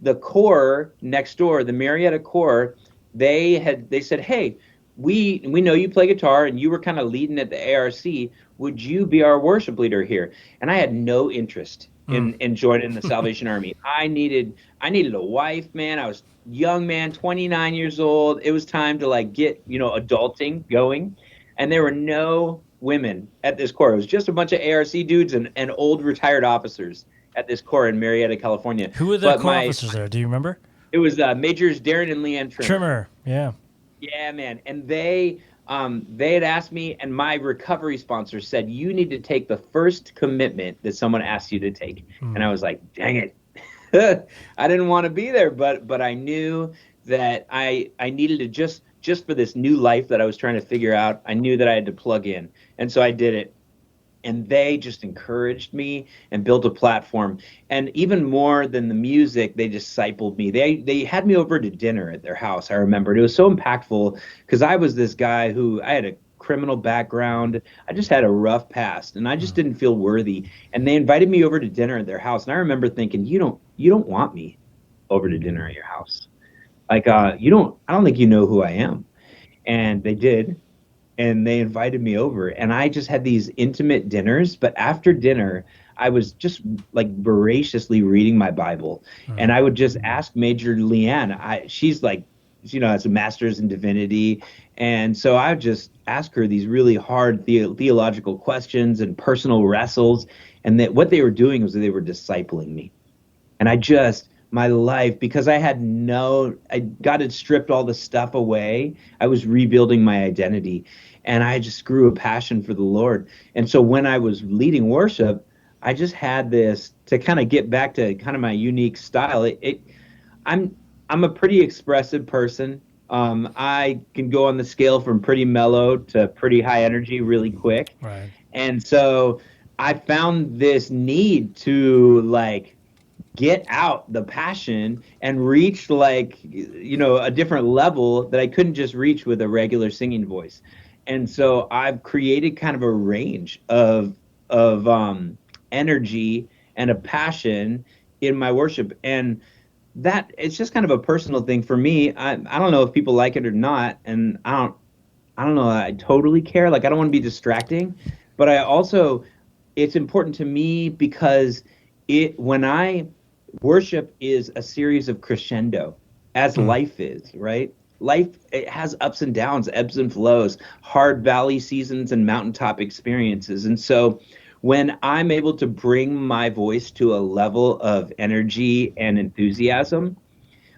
the Corps next door, the Marietta Corps, they said, hey, we know you play guitar and you were kind of leading at the ARC. Would you be our worship leader here? And I had no interest in joining the Salvation Army. I needed a wife, man. I was a young man, 29 years old. It was time to get, adulting going. And there were no women at this Corps. It was just a bunch of ARC dudes and old retired officers at this Corps in Marietta, California. Who were the Corps officers there? Do you remember? It was Majors Darren and Leanne Trimmer. Yeah. Yeah, man. And they had asked me, and my recovery sponsor said, you need to take the first commitment that someone asks you to take. And I was like, dang it. I didn't want to be there, but I knew that I needed to just for this new life that I was trying to figure out, I knew that I had to plug in. And so I did it. And they just encouraged me and built a platform. And even more than the music, they discipled me. They had me over to dinner at their house, I remember. It was so impactful because I was this guy who, I had a criminal background. I just had a rough past, and I just didn't feel worthy. And they invited me over to dinner at their house. And I remember thinking, you don't want me over to dinner at your house. I don't think you know who I am. And they did. And they invited me over, and I just had these intimate dinners. But after dinner, I was just voraciously reading my Bible, and I would just ask Major Leanne. She's has a master's in divinity, and so I would just ask her these really hard theological questions and personal wrestles. And that what they were doing was they were discipling me, and my life, because I God had stripped all the stuff away. I was rebuilding my identity, and I just grew a passion for the Lord. And so when I was leading worship, I just had this to kind of get back to kind of my unique style. I'm a pretty expressive person. I can go on the scale from pretty mellow to pretty high energy really quick. Right. And so I found this need to get out the passion and reach a different level that I couldn't just reach with a regular singing voice. And so I've created kind of a range of energy and a passion in my worship. And that it's just kind of a personal thing for me. I don't know if people like it or not. And I don't know. I totally care. I don't want to be distracting, but it's important to me because worship is a series of crescendo, as life is, right? Life, it has ups and downs, ebbs and flows, hard valley seasons and mountaintop experiences. And so when I'm able to bring my voice to a level of energy and enthusiasm,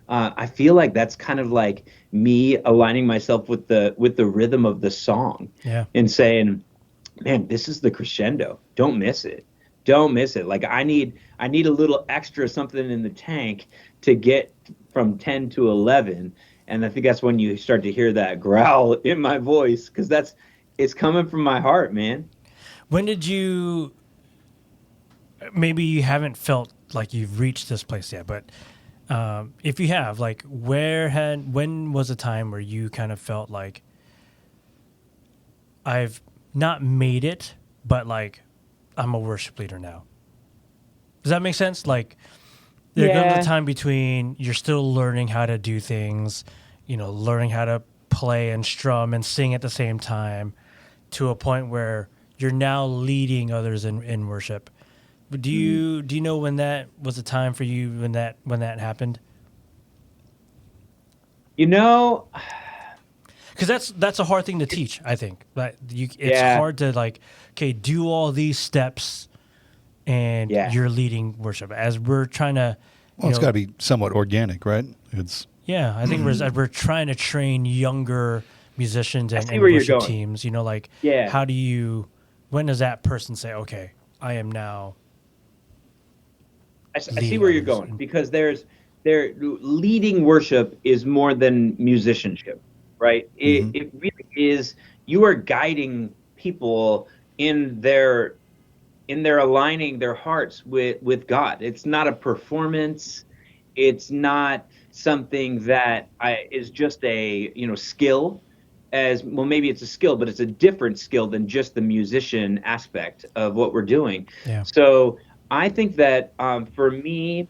I feel like that's kind of like me aligning myself with the rhythm of the song Yeah. and saying, man, this is the crescendo. Don't miss it. Don't miss it. Like I need a little extra something in the tank to get from 10 to 11. And I think that's when you start to hear that growl in my voice, because it's coming from my heart, man. When did you? Maybe you haven't felt like you've reached this place yet, but if you have, like, when was a time where you kind of felt like I've not made it, but like I'm a worship leader now? Does that make sense? Like, there comes a Yeah. time between you're still learning how to do things, learning how to play and strum and sing at the same time, to a point where you're now leading others in worship. But do you know when that was a time for you, when that happened? You know, Because that's a hard thing to teach. I think that it's yeah, hard to, like, okay, do all these steps, and yeah. you're leading worship as we're trying to, Well, it's got to be somewhat organic, right? It's yeah. I think we're trying to train younger musicians I and, see and where you're worship going. teams. Like, Yeah. when does that person say, okay, I am now I see leading where you're others? going, because there leading worship is more than musicianship, right? It really is. You are guiding people in their aligning their hearts with God. It's not a performance. It's not something that is just a skill. As well, maybe it's a skill, but it's a different skill than just the musician aspect of what we're doing. Yeah. So I think that for me,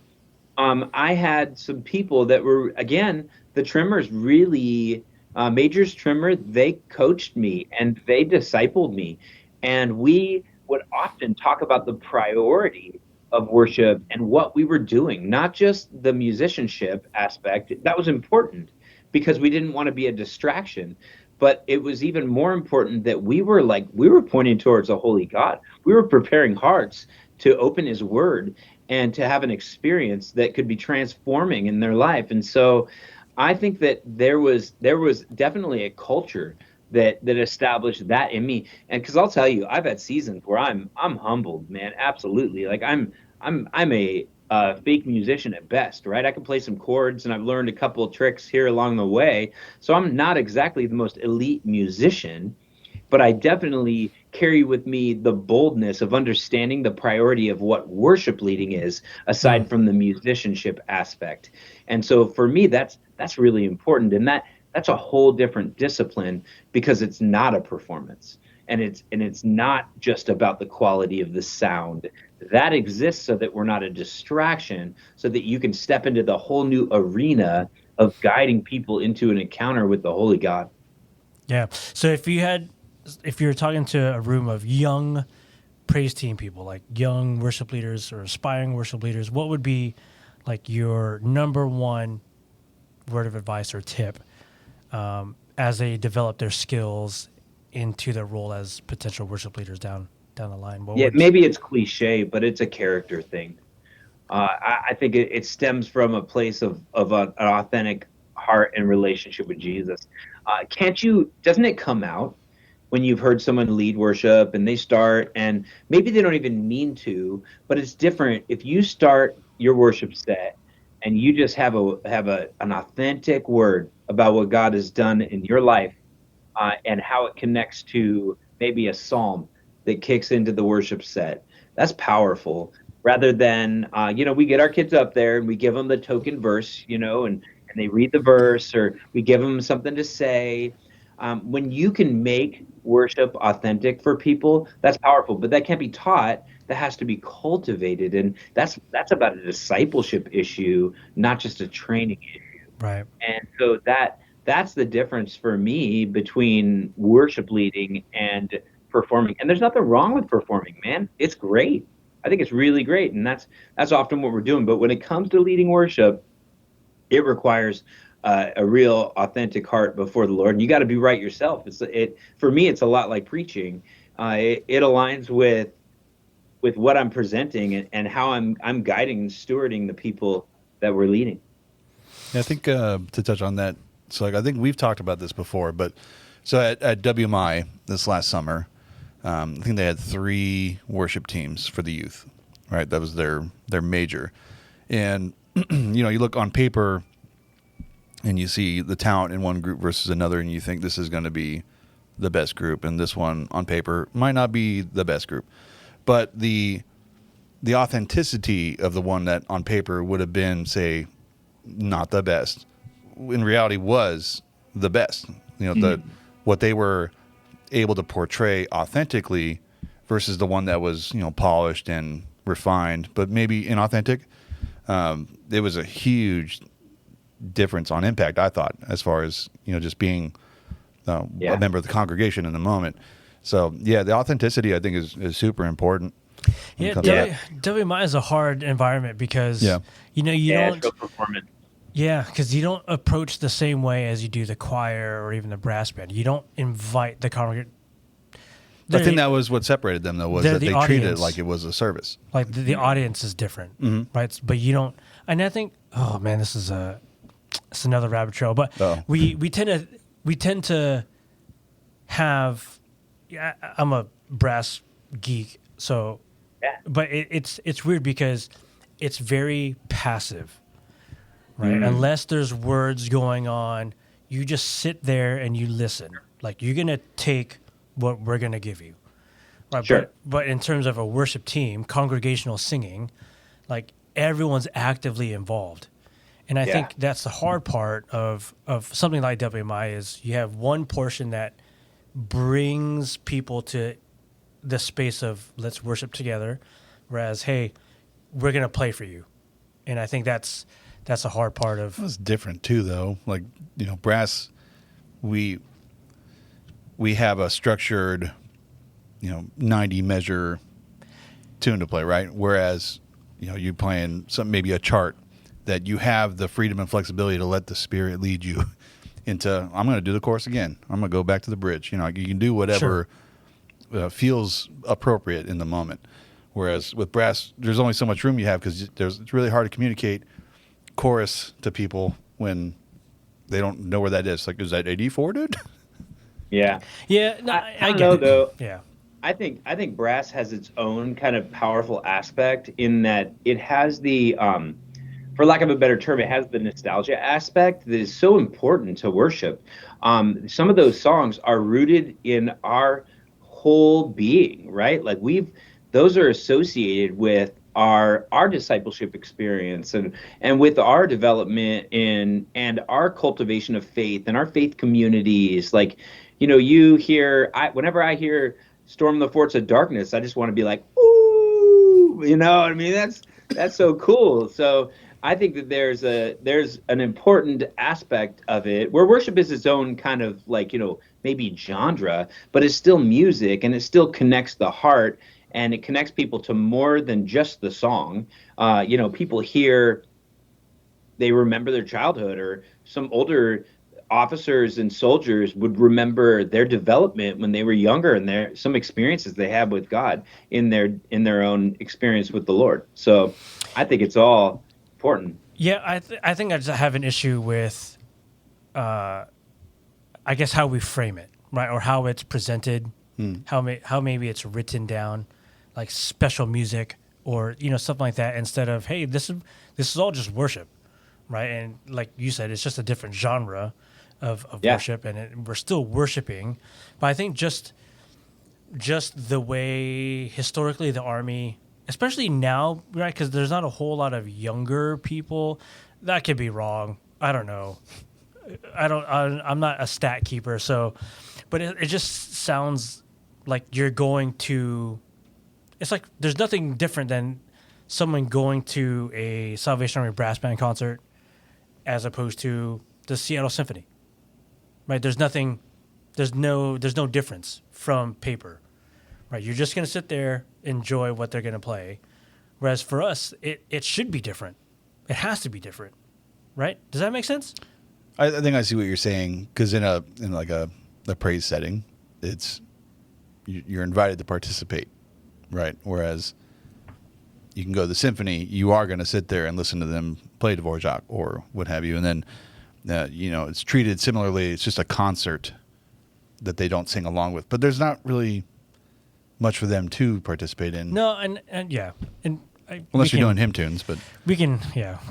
I had some people that were, again, the trimmers really, Major's trimmer, they coached me and they discipled me. And we would often talk about the priority of worship and what we were doing, not just the musicianship aspect. That was important because we didn't want to be a distraction. But it was even more important that we were pointing towards a holy God. We were preparing hearts to open his word and to have an experience that could be transforming in their life. And so I think that there was definitely a culture that established that in me. And because I'll tell you, I've had seasons where I'm humbled, man. Absolutely. Like I'm a fake musician at best, right? I can play some chords and I've learned a couple of tricks here along the way. So I'm not exactly the most elite musician, but I definitely carry with me the boldness of understanding the priority of what worship leading is, aside from the musicianship aspect. And so for me, that's really important, and that's a whole different discipline, because it's not a performance, and it's not just about the quality of the sound. That exists so that we're not a distraction, so that you can step into the whole new arena of guiding people into an encounter with the Holy God. Yeah. So if you're talking to a room of young praise team people, like young worship leaders or aspiring worship leaders, what would be like your number one word of advice or tip as they develop their skills into their role as potential worship leaders down the line? What Yeah, would maybe it's cliche, but it's a character thing. I think it stems from a place of an authentic heart and relationship with Jesus. Doesn't it come out when you've heard someone lead worship and they start, and maybe they don't even mean to, but it's different if you start your worship set and you just an authentic word about what God has done in your life, and how it connects to maybe a psalm that kicks into the worship set. That's powerful. Rather than, we get our kids up there and we give them the token verse, and they read the verse, or we give them something to say. When you can make worship authentic for people, that's powerful. But that can't be taught. That has to be cultivated, and that's about a discipleship issue, not just a training issue. right? And so that's the difference for me between worship leading and performing. And there's nothing wrong with performing, man. It's great. I think it's really great, and that's often what we're doing. But when it comes to leading worship, it requires a real authentic heart before the Lord, and you got to be right yourself. For me, it's a lot like preaching. It aligns with with what I'm presenting and how I'm guiding and stewarding the people that we're leading. Yeah, I think to touch on that, so like I think we've talked about this before, but so at WMI this last summer, I think they had 3 worship teams for the youth, right? That was their major, and you look on paper and you see the talent in one group versus another, and you think this is going to be the best group, and this one on paper might not be the best group, but the authenticity of the one that on paper would have been, say, not the best, in reality was the best. What they were able to portray authentically versus the one that was polished and refined, but maybe inauthentic. It was a huge difference on impact, I thought, as far as just being a member of the congregation in the moment. So yeah, the authenticity I think is super important. Yeah, WMI is a hard environment because you don't. It's real performant. Yeah, because you don't approach the same way as you do the choir or even the brass band. You don't invite the congregation. I think that was what separated them, though, was that they treated it like it was a service. Like the audience is different, right? But you don't. And I think, oh man, it's another rabbit trail. But we tend to have. Yeah, I'm a brass geek, so. Yeah. But it's weird because it's very passive. Right. Unless there's words going on, you just sit there and you listen. Like you're going to take what we're going to give you. Right. Sure. But in terms of a worship team, congregational singing, like everyone's actively involved. And I think that's the hard part of something like WMI is you have one portion that brings people to the space of let's worship together. Whereas, hey, we're going to play for you. And I think that's a hard part of. It's different too, though. Like brass, we have a structured, 90 measure tune to play, right? Whereas, you're playing maybe a chart that you have the freedom and flexibility to let the Spirit lead you into. I'm going to do the chorus again. I'm going to go back to the bridge. You can do whatever feels appropriate in the moment. Whereas with brass, there's only so much room you have because it's really hard to communicate chorus to people when they don't know where that is. Like, is that AD4, dude? Yeah. Yeah. No, I get it, though. Yeah. I think brass has its own kind of powerful aspect in that it has the, for lack of a better term, it has the nostalgia aspect that is so important to worship. Some of those songs are rooted in our whole being, right? Like those are associated with our discipleship experience and with our development and our cultivation of faith and our faith communities. Like, whenever I hear Storm the Forts of Darkness, I just want to be like, ooh, what I mean? That's so cool. So I think that there's an important aspect of it where worship is its own kind of like, maybe genre, but it's still music and it still connects the heart. And it connects people to more than just the song. People hear, they remember their childhood, or some older officers and soldiers would remember their development when they were younger and some experiences they had with God in their own experience with the Lord. So I think it's all important. Yeah, I think I just have an issue with, I guess, how we frame it, right, or how it's presented, how maybe it's written down. Like special music or something like that, instead of, hey, this is all just worship, right? And like you said, it's just a different genre of worship, and we're still worshiping. But I think just the way historically the Army, especially now, right? Because there's not a whole lot of younger people. That could be wrong. I don't know. I'm not a stat keeper, so, but it just sounds like you're going to. It's like there's nothing different than someone going to a Salvation Army brass band concert as opposed to the Seattle Symphony, right? There's no difference from paper, right? You're just going to sit there, enjoy what they're going to play. Whereas for us, it should be different. It has to be different, right? Does that make sense? I think I see what you're saying, because in like a praise setting, you're invited to participate. Right. Whereas you can go to the symphony, you are going to sit there and listen to them play Dvorak or what have you. And then, it's treated similarly. It's just a concert that they don't sing along with. But there's not really much for them to participate in. No, and yeah. And unless you're doing hymn tunes. But we can,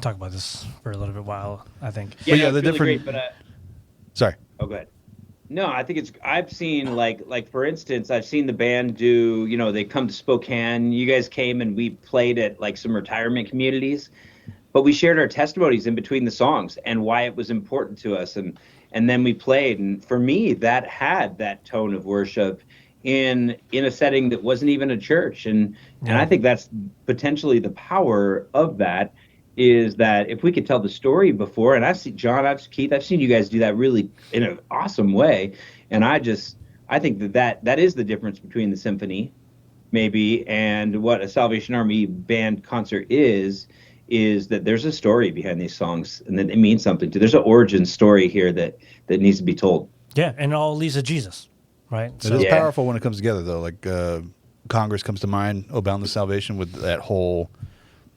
talk about this for a little bit while, I think. Yeah, the it's really different. great, but Sorry. oh, go ahead. No, I think I've seen like for instance, I've seen the band do, they come to Spokane. You guys came and we played at like some retirement communities, but we shared our testimonies in between the songs and why it was important to us. And then we played. And for me, that had that tone of worship in a setting that wasn't even a church. And I think that's potentially the power of that, is that if we could tell the story before, and I've seen Keith, I've seen you guys do that really in an awesome way. And I think that is the difference between the symphony maybe and what a Salvation Army band concert is that there's a story behind these songs and that it means something to. There's an origin story here that needs to be told. Yeah. And it all leads to Jesus, right? It is powerful when it comes together though. Like Congress comes to mind, O Boundless Salvation, with that whole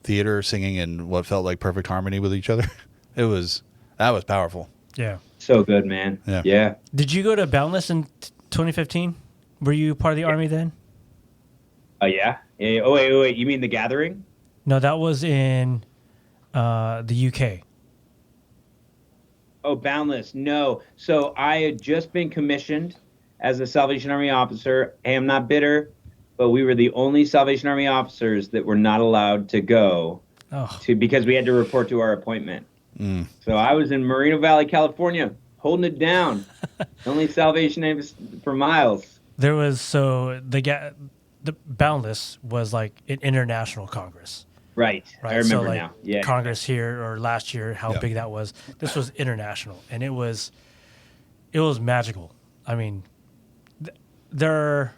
theater singing in what felt like perfect harmony with each other. That was powerful. Yeah. So good, man. Yeah. Did you go to Boundless in 2015? Were you part of the Army then? Oh, yeah. Oh, wait. You mean The Gathering? No, that was in the UK. Oh, Boundless. No. So I had just been commissioned as a Salvation Army officer. Hey, I'm not bitter, but we were the only Salvation Army officers that were not allowed to go because we had to report to our appointment. So I was in Moreno Valley, California, holding it down. Only Salvation Army for miles. There was the Boundless was like an international Congress. Right. I remember so, now. Yeah. Congress here or last year, how big that was. This was international, and it was magical. I mean, there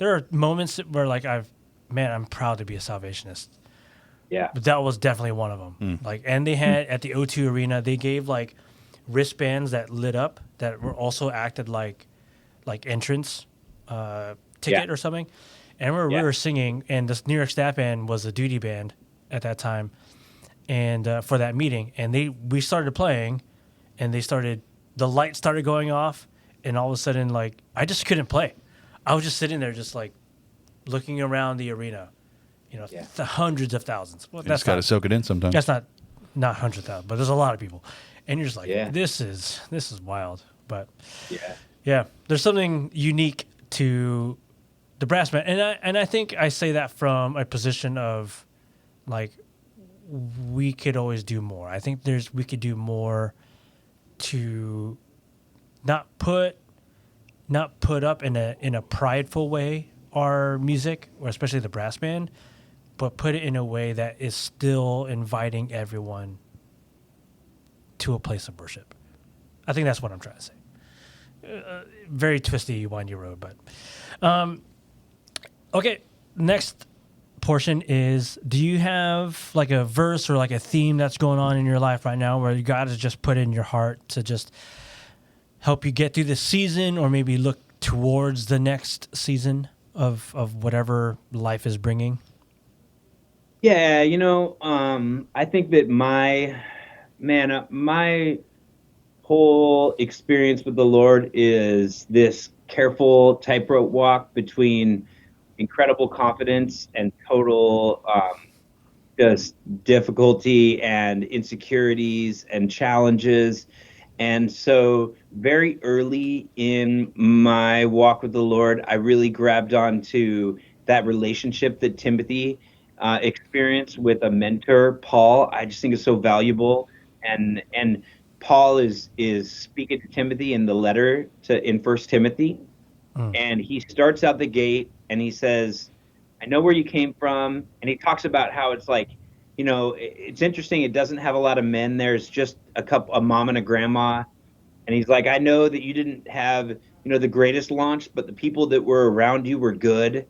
are moments where like I'm proud to be a Salvationist. Yeah. But that was definitely one of them. Like, and they had at the O2 Arena, they gave like wristbands that lit up that were also acted like entrance ticket or something. And we were singing, and this New York Staff Band was a duty band at that time, and for that meeting, and we started playing, and the lights started going off, and all of a sudden, like, I just couldn't play. I was just sitting there, just like looking around the arena, the hundreds of thousands. Well, That's got to soak it in sometimes. That's not hundred thousand, but there's a lot of people, and you're just like, this is wild. But there's something unique to the brass band, and I think I say that from a position of like we could always do more. I think we could do more to not put up in a prideful way our music, or especially the brass band, but put it in a way that is still inviting everyone to a place of worship. I think that's what I'm trying to say. Very twisty, windy road, but okay. Next portion is: do you have like a verse or like a theme that's going on in your life right now where God has just put in your heart to just help you get through this season, or maybe look towards the next season of whatever life is bringing? Yeah, I think that my whole experience with the Lord is this careful tightrope walk between incredible confidence and total just difficulty and insecurities and challenges. And so very early in my walk with the Lord, I really grabbed onto that relationship that Timothy experienced with a mentor, Paul. I just think is so valuable. And Paul is speaking to Timothy in the letter in 1 Timothy. And he starts out the gate and he says, I know where you came from. And he talks about how it's like, it's interesting. It doesn't have a lot of men. There's just a mom and a grandma. And he's like, I know that you didn't have, the greatest launch, but the people that were around you were good.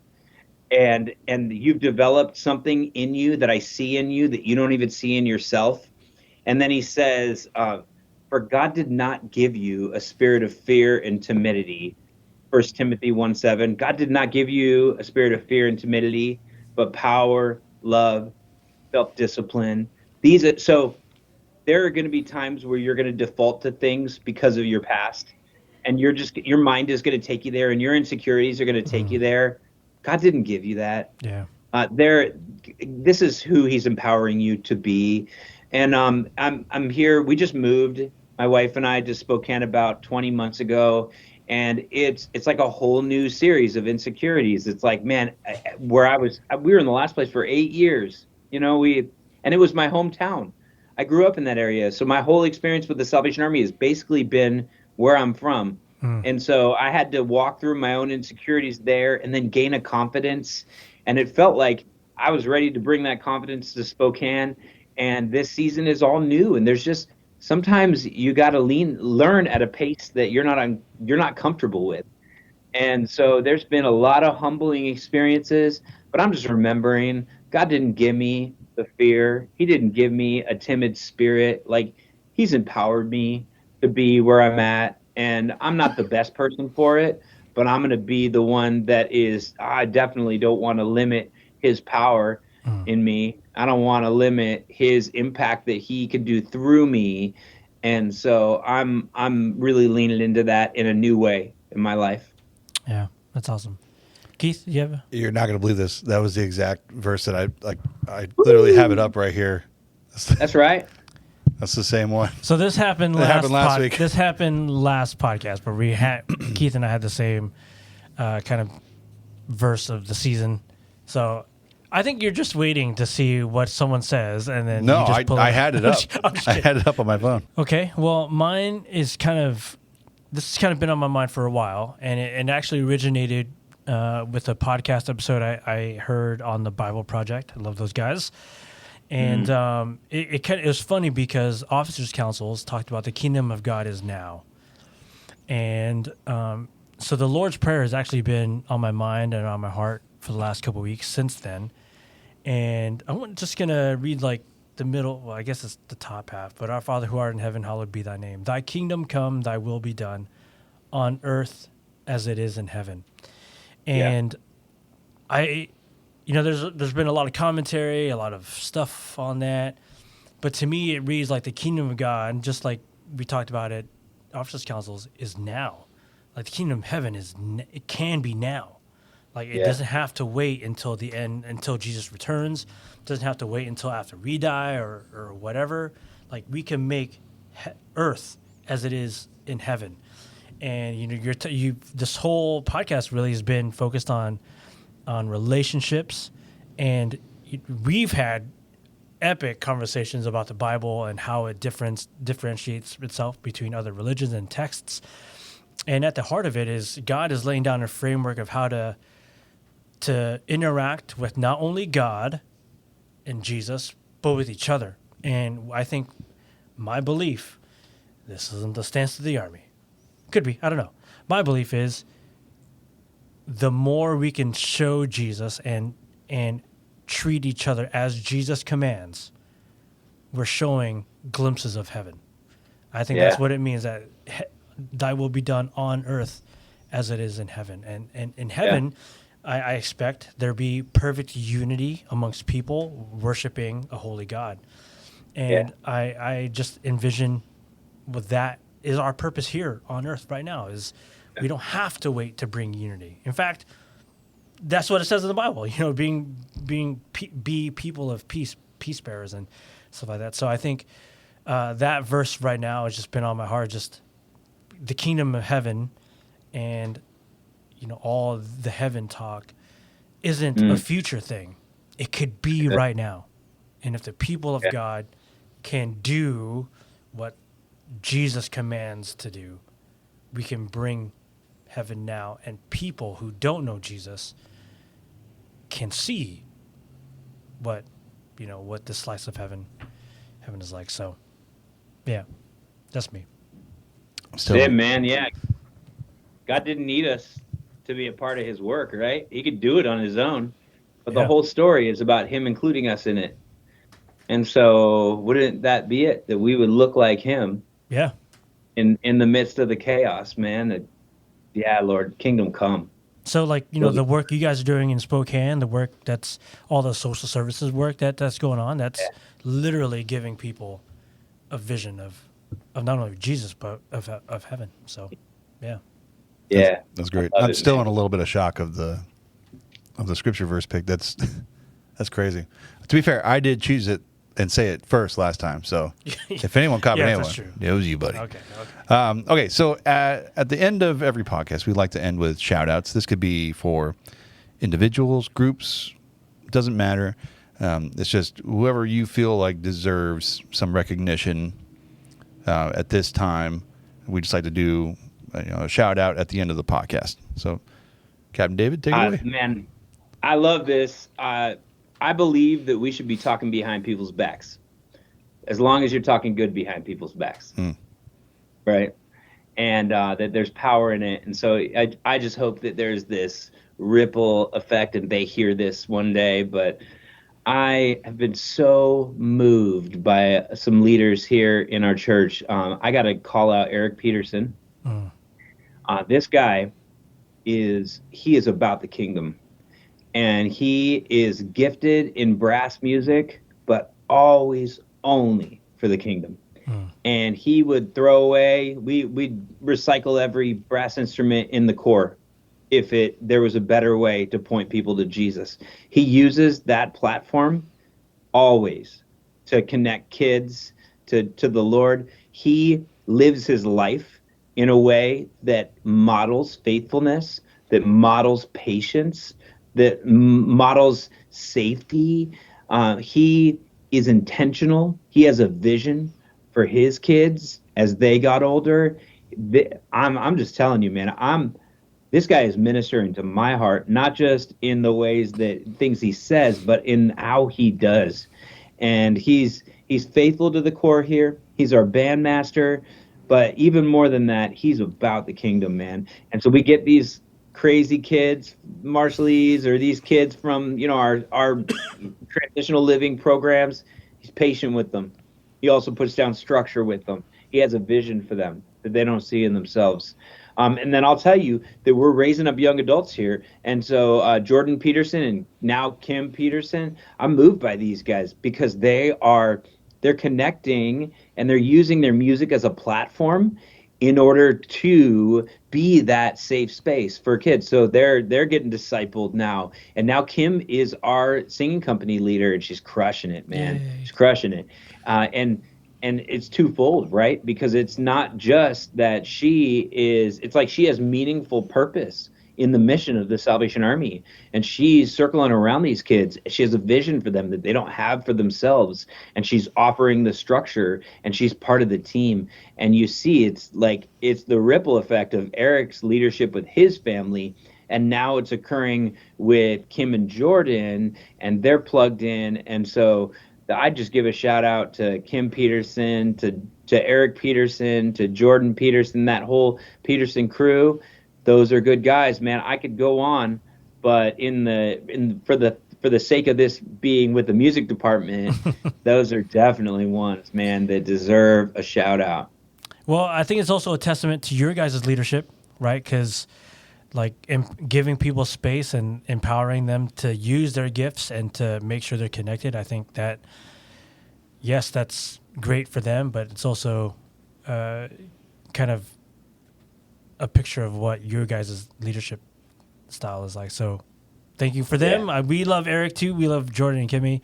And you've developed something in you that I see in you that you don't even see in yourself. And then he says, for God did not give you a spirit of fear and timidity. 1 Timothy 1:7. God did not give you a spirit of fear and timidity, but power, love, self-discipline. So there are going to be times where you're going to default to things because of your past, and your mind is going to take you there, and your insecurities are going to take you there. God didn't give you that. Yeah. This is who He's empowering you to be. And I'm here. We just moved, my wife and I, to Spokane about 20 months ago, and it's like a whole new series of insecurities. It's like, man, we were in the last place for 8 years. And it was my hometown. I grew up in that area, so my whole experience with the Salvation Army has basically been where I'm from. And so I had to walk through my own insecurities there and then gain a confidence. And it felt like I was ready to bring that confidence to Spokane. And this season is all new. And there's just sometimes you got to learn at a pace that you're not comfortable with. And so there's been a lot of humbling experiences, but I'm just remembering God didn't give me the fear. He didn't give me a timid spirit. Like, He's empowered me to be where I'm at. And I'm not the best person for it, but I'm going to be the one that is. I definitely don't want to limit His power in me. I don't want to limit His impact that He can do through me. And so I'm really leaning into that in a new way in my life. Yeah, that's awesome. Keith, You're not going to believe this. That was the exact verse that I literally have it up right here. That's right. That's the same one. So this happened last week. This happened last podcast, but we had Keith and I had the same kind of verse of the season. So I think you're just waiting to see what someone says, and then No, you just pull I had it up. I'm just I kidding. had it up on my phone. Okay, well, mine is this has kind of been on my mind for a while, and it actually originated with a podcast episode I heard on the Bible Project. I love those guys. And it was funny because officers' councils talked about the kingdom of God is now. And so the Lord's Prayer has actually been on my mind and on my heart for the last couple of weeks since then. And I'm just going to read like the middle, well, I guess it's the top half. But Our Father who art in heaven, hallowed be thy name. Thy kingdom come, thy will be done on earth as it is in heaven. And there's been a lot of commentary, a lot of stuff on that. But to me, it reads like the kingdom of God, just like we talked about it, officers' councils, is now. Like the kingdom of heaven it can be now. Like it doesn't have to wait until the end, until Jesus returns. It doesn't have to wait until after we die or whatever. Like we can make earth as it is in heaven. And this whole podcast really has been focused on relationships, and we've had epic conversations about the Bible and how it differentiates itself between other religions and texts. And at the heart of it is God is laying down a framework of how to interact with not only God and Jesus, but with each other. And I think my belief, this isn't the stance of the Army. Could be, I don't know. My belief is the more we can show Jesus and treat each other as Jesus commands, we're showing glimpses of heaven. I think that's what it means, that thy will be done on earth as it is in heaven. And in heaven, I expect there be perfect unity amongst people worshiping a holy God. And I just envision with that is our purpose here on earth right now, is we don't have to wait to bring unity. In fact, that's what it says in the Bible, be people of peace, peace bearers and stuff like that. So I think that verse right now has just been on my heart, just the kingdom of heaven and, all the heaven talk isn't a future thing. It could be right now. And if the people of God can do what Jesus commands to do, we can bring heaven now, and people who don't know Jesus can see what this slice of heaven is like. So that's me. Man, God didn't need us to be a part of His work, right? He could do it on His own, but the whole story is about Him including us in it. And so wouldn't that be it, that we would look like Him in the midst of the chaos, man? Lord, kingdom come. So, like, you know, the work you guys are doing in Spokane, the work that's all the social services work that's going on, that's literally giving people a vision of not only Jesus, but of heaven. So, yeah. Yeah. That's great. I love I'm it, still man. in a little bit of shock of the scripture verse pick. That's crazy. To be fair, I did choose it and say it first last time. So if anyone copied Yeah, anyone, that's true. it was you, buddy. Okay. Okay, so at the end of every podcast, we like to end with shout outs. This could be for individuals, groups, doesn't matter. It's just whoever you feel like deserves some recognition at this time. We just like to do a shout out at the end of the podcast. So, Captain David, take it away. Man, I love this. I believe that we should be talking behind people's backs, as long as you're talking good behind people's backs, right? And that there's power in it. And so I just hope that there's this ripple effect and they hear this one day. But I have been so moved by some leaders here in our church. I got to call out Eric Peterson. This guy is about the kingdom. And he is gifted in brass music, but always only for the kingdom. And he would throw away, we'd recycle every brass instrument in the Corps if there was a better way to point people to Jesus. He uses that platform always to connect kids to the Lord. He lives his life in a way that models faithfulness, that models patience, that models safety. He is intentional. He has a vision for his kids as they got older. I'm just telling you, man, this guy is ministering to my heart, not just in the ways that things he says, but in how he does. And he's faithful to the Corps here. He's our bandmaster, but even more than that, he's about the kingdom, man. And so we get these crazy kids, Marshallese, or these kids from, our transitional living programs. He's patient with them. He also puts down structure with them. He has a vision for them that they don't see in themselves. And then I'll tell you that we're raising up young adults here. And so Jordan Peterson and now Kim Peterson, I'm moved by these guys because they're connecting and they're using their music as a platform in order to be that safe space for kids. So they're getting discipled now. And now Kim is our singing company leader, and she's crushing it, man. Yay. She's crushing it. And it's twofold, right? Because it's not just that it's like she has meaningful purpose in the mission of the Salvation Army. And she's circling around these kids. She has a vision for them that they don't have for themselves. And she's offering the structure, and she's part of the team. And you see, it's the ripple effect of Eric's leadership with his family. And now it's occurring with Kim and Jordan, and they're plugged in. And so I just give a shout out to Kim Peterson, to Eric Peterson, to Jordan Peterson, that whole Peterson crew. Those are good guys, man. I could go on, but for the sake of this being with the music department, those are definitely ones, man, that deserve a shout out. Well, I think it's also a testament to your guys' leadership, right? Because giving people space and empowering them to use their gifts and to make sure they're connected. I think that, yes, that's great for them, but it's also kind of a picture of what your guys' leadership style is like. So thank you for them. Yeah. We love Eric too. We love Jordan and Kimmy.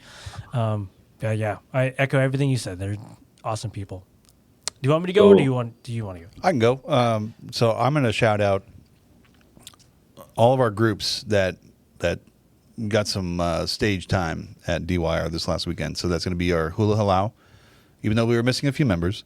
I echo everything you said. They're awesome people. Do you want me to go, or do you want to go? I can go. So I'm going to shout out all of our groups that got some stage time at DYR this last weekend. So that's going to be our Hula Halau, even though we were missing a few members.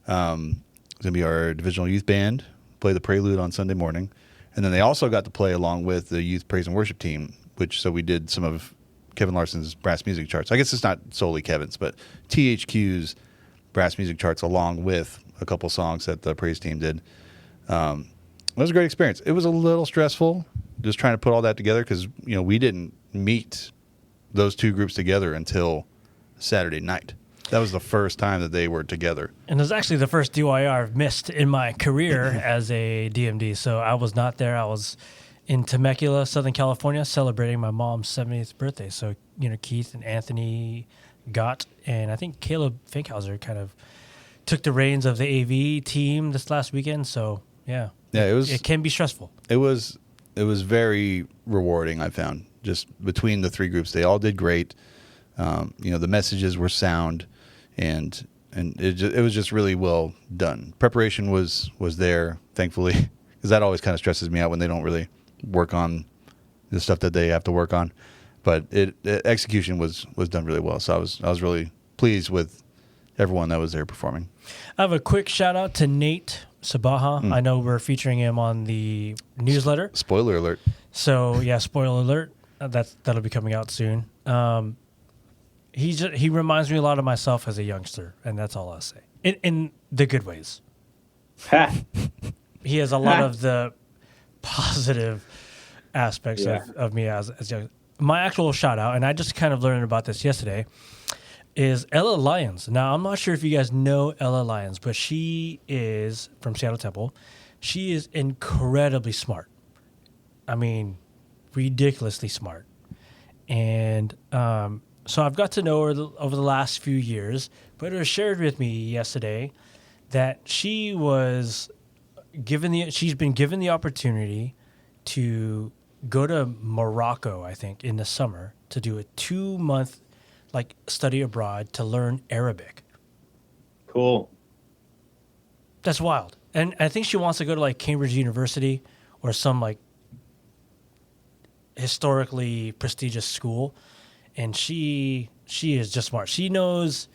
It's going to be our divisional youth band, play the prelude on Sunday morning. And then they also got to play along with the youth praise and worship team, so we did some of Kevin Larson's brass music charts. I guess it's not solely Kevin's, but THQ's brass music charts along with a couple songs that the praise team did. It was a great experience. It was a little stressful just trying to put all that together because, we didn't meet those two groups together until Saturday night. That was the first time that they were together. And it was actually the first DYR I've missed in my career as a DMD. So I was not there. I was in Temecula, Southern California, celebrating my mom's 70th birthday. So, Keith and Anthony Gott and I think Caleb Finkhauser kind of took the reins of the AV team this last weekend. So, yeah, it can be stressful. It was very rewarding, I found, just between the three groups. They all did great. The messages were sound, and it was just really well done. Preparation was there, thankfully, because that always kind of stresses me out when they don't really work on the stuff that they have to work on. But execution was done really well. So I was really pleased with everyone that was there performing. I have a quick shout out to Nate Sabaha. I know we're featuring him on the newsletter. Spoiler alert. So yeah, spoiler alert. That'll be coming out soon. He reminds me a lot of myself as a youngster, and that's all I'll say. In the good ways. He has a lot of the positive aspects of me as young. My actual shout out, and I just kind of learned about this yesterday, is Ella Lyons. Now, I'm not sure if you guys know Ella Lyons, but she is from Seattle Temple. She is incredibly smart. I mean, ridiculously smart. And so I've got to know her over the last few years, but it was shared with me yesterday that she's been given the opportunity to go to Morocco, I think, in the summer to do a 2-month study abroad to learn Arabic. Cool. That's wild. And I think she wants to go to Cambridge University or some historically prestigious school. And she is just smart. She knows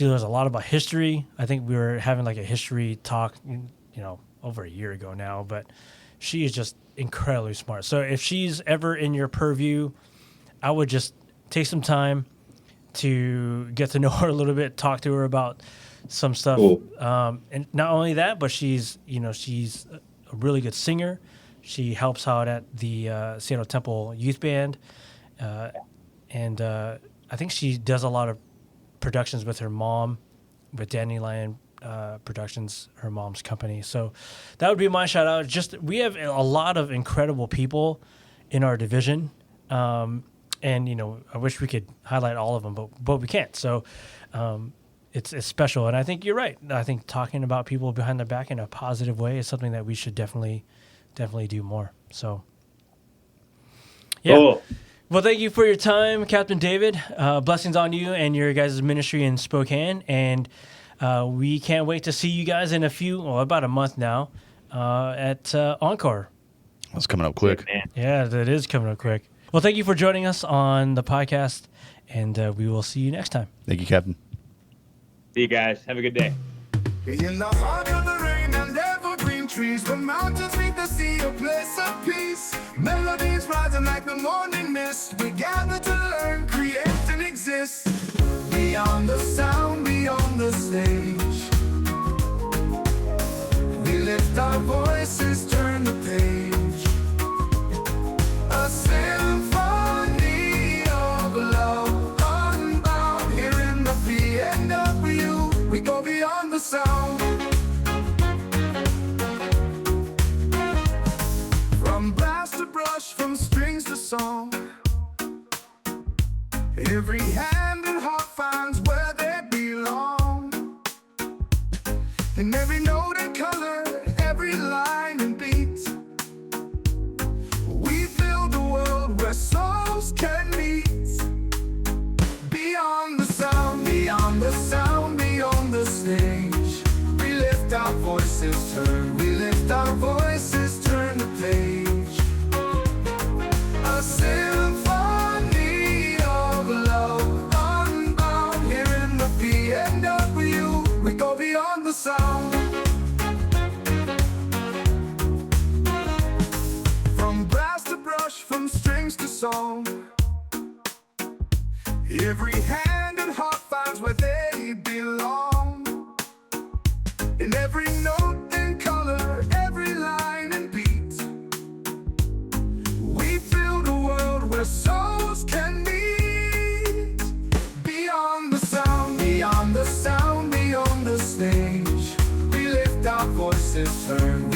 a lot about history. I think we were having a history talk, over a year ago now, but she is just incredibly smart. So if she's ever in your purview, I would just take some time to get to know her a little bit, talk to her about some stuff. Cool. And not only that, but she's a really good singer. She helps out at the Seattle Temple Youth Band. And I think she does a lot of productions with her mom, with Dandelion Productions, her mom's company. So that would be my shout out. We have a lot of incredible people in our division. And, I wish we could highlight all of them, but we can't. So it's special. And I think you're right. I think talking about people behind their back in a positive way is something that we should definitely do more. So, yeah. Cool. Well, thank you for your time, Captain David. Blessings on you and your guys' ministry in Spokane. And we can't wait to see you guys in about a month now at Encore. That's coming up quick. Yeah, that is coming up quick. Well, thank you for joining us on the podcast, and we will see you next time. Thank you, Captain. See you guys. Have a good day. In the heart of the rain and evergreen trees, the mountains meet the sea, a place of peace. Melodies rising like the morning mist. We gather to learn, create, and exist. Beyond the sound, beyond the stage, we lift our voices, turn the page. A symphony of love, unbound. Here in the PNW, we go beyond the sound. From blast to brush, from strings to song, every hand and heart finds where they belong. In every note and color, every line and beat, we build a world where souls can meet. Beyond the sound, beyond the sound, beyond the stage, we lift our voices, turn the page. A symphony of love, unbound. Here in the PNW, we go beyond the sound. From brass to brush, from strings to song, every hand and heart finds where they belong. In every note and color, every line and beat, we build a world where souls can meet. Beyond the sound, beyond the sound, beyond the stage, we lift our voices, turn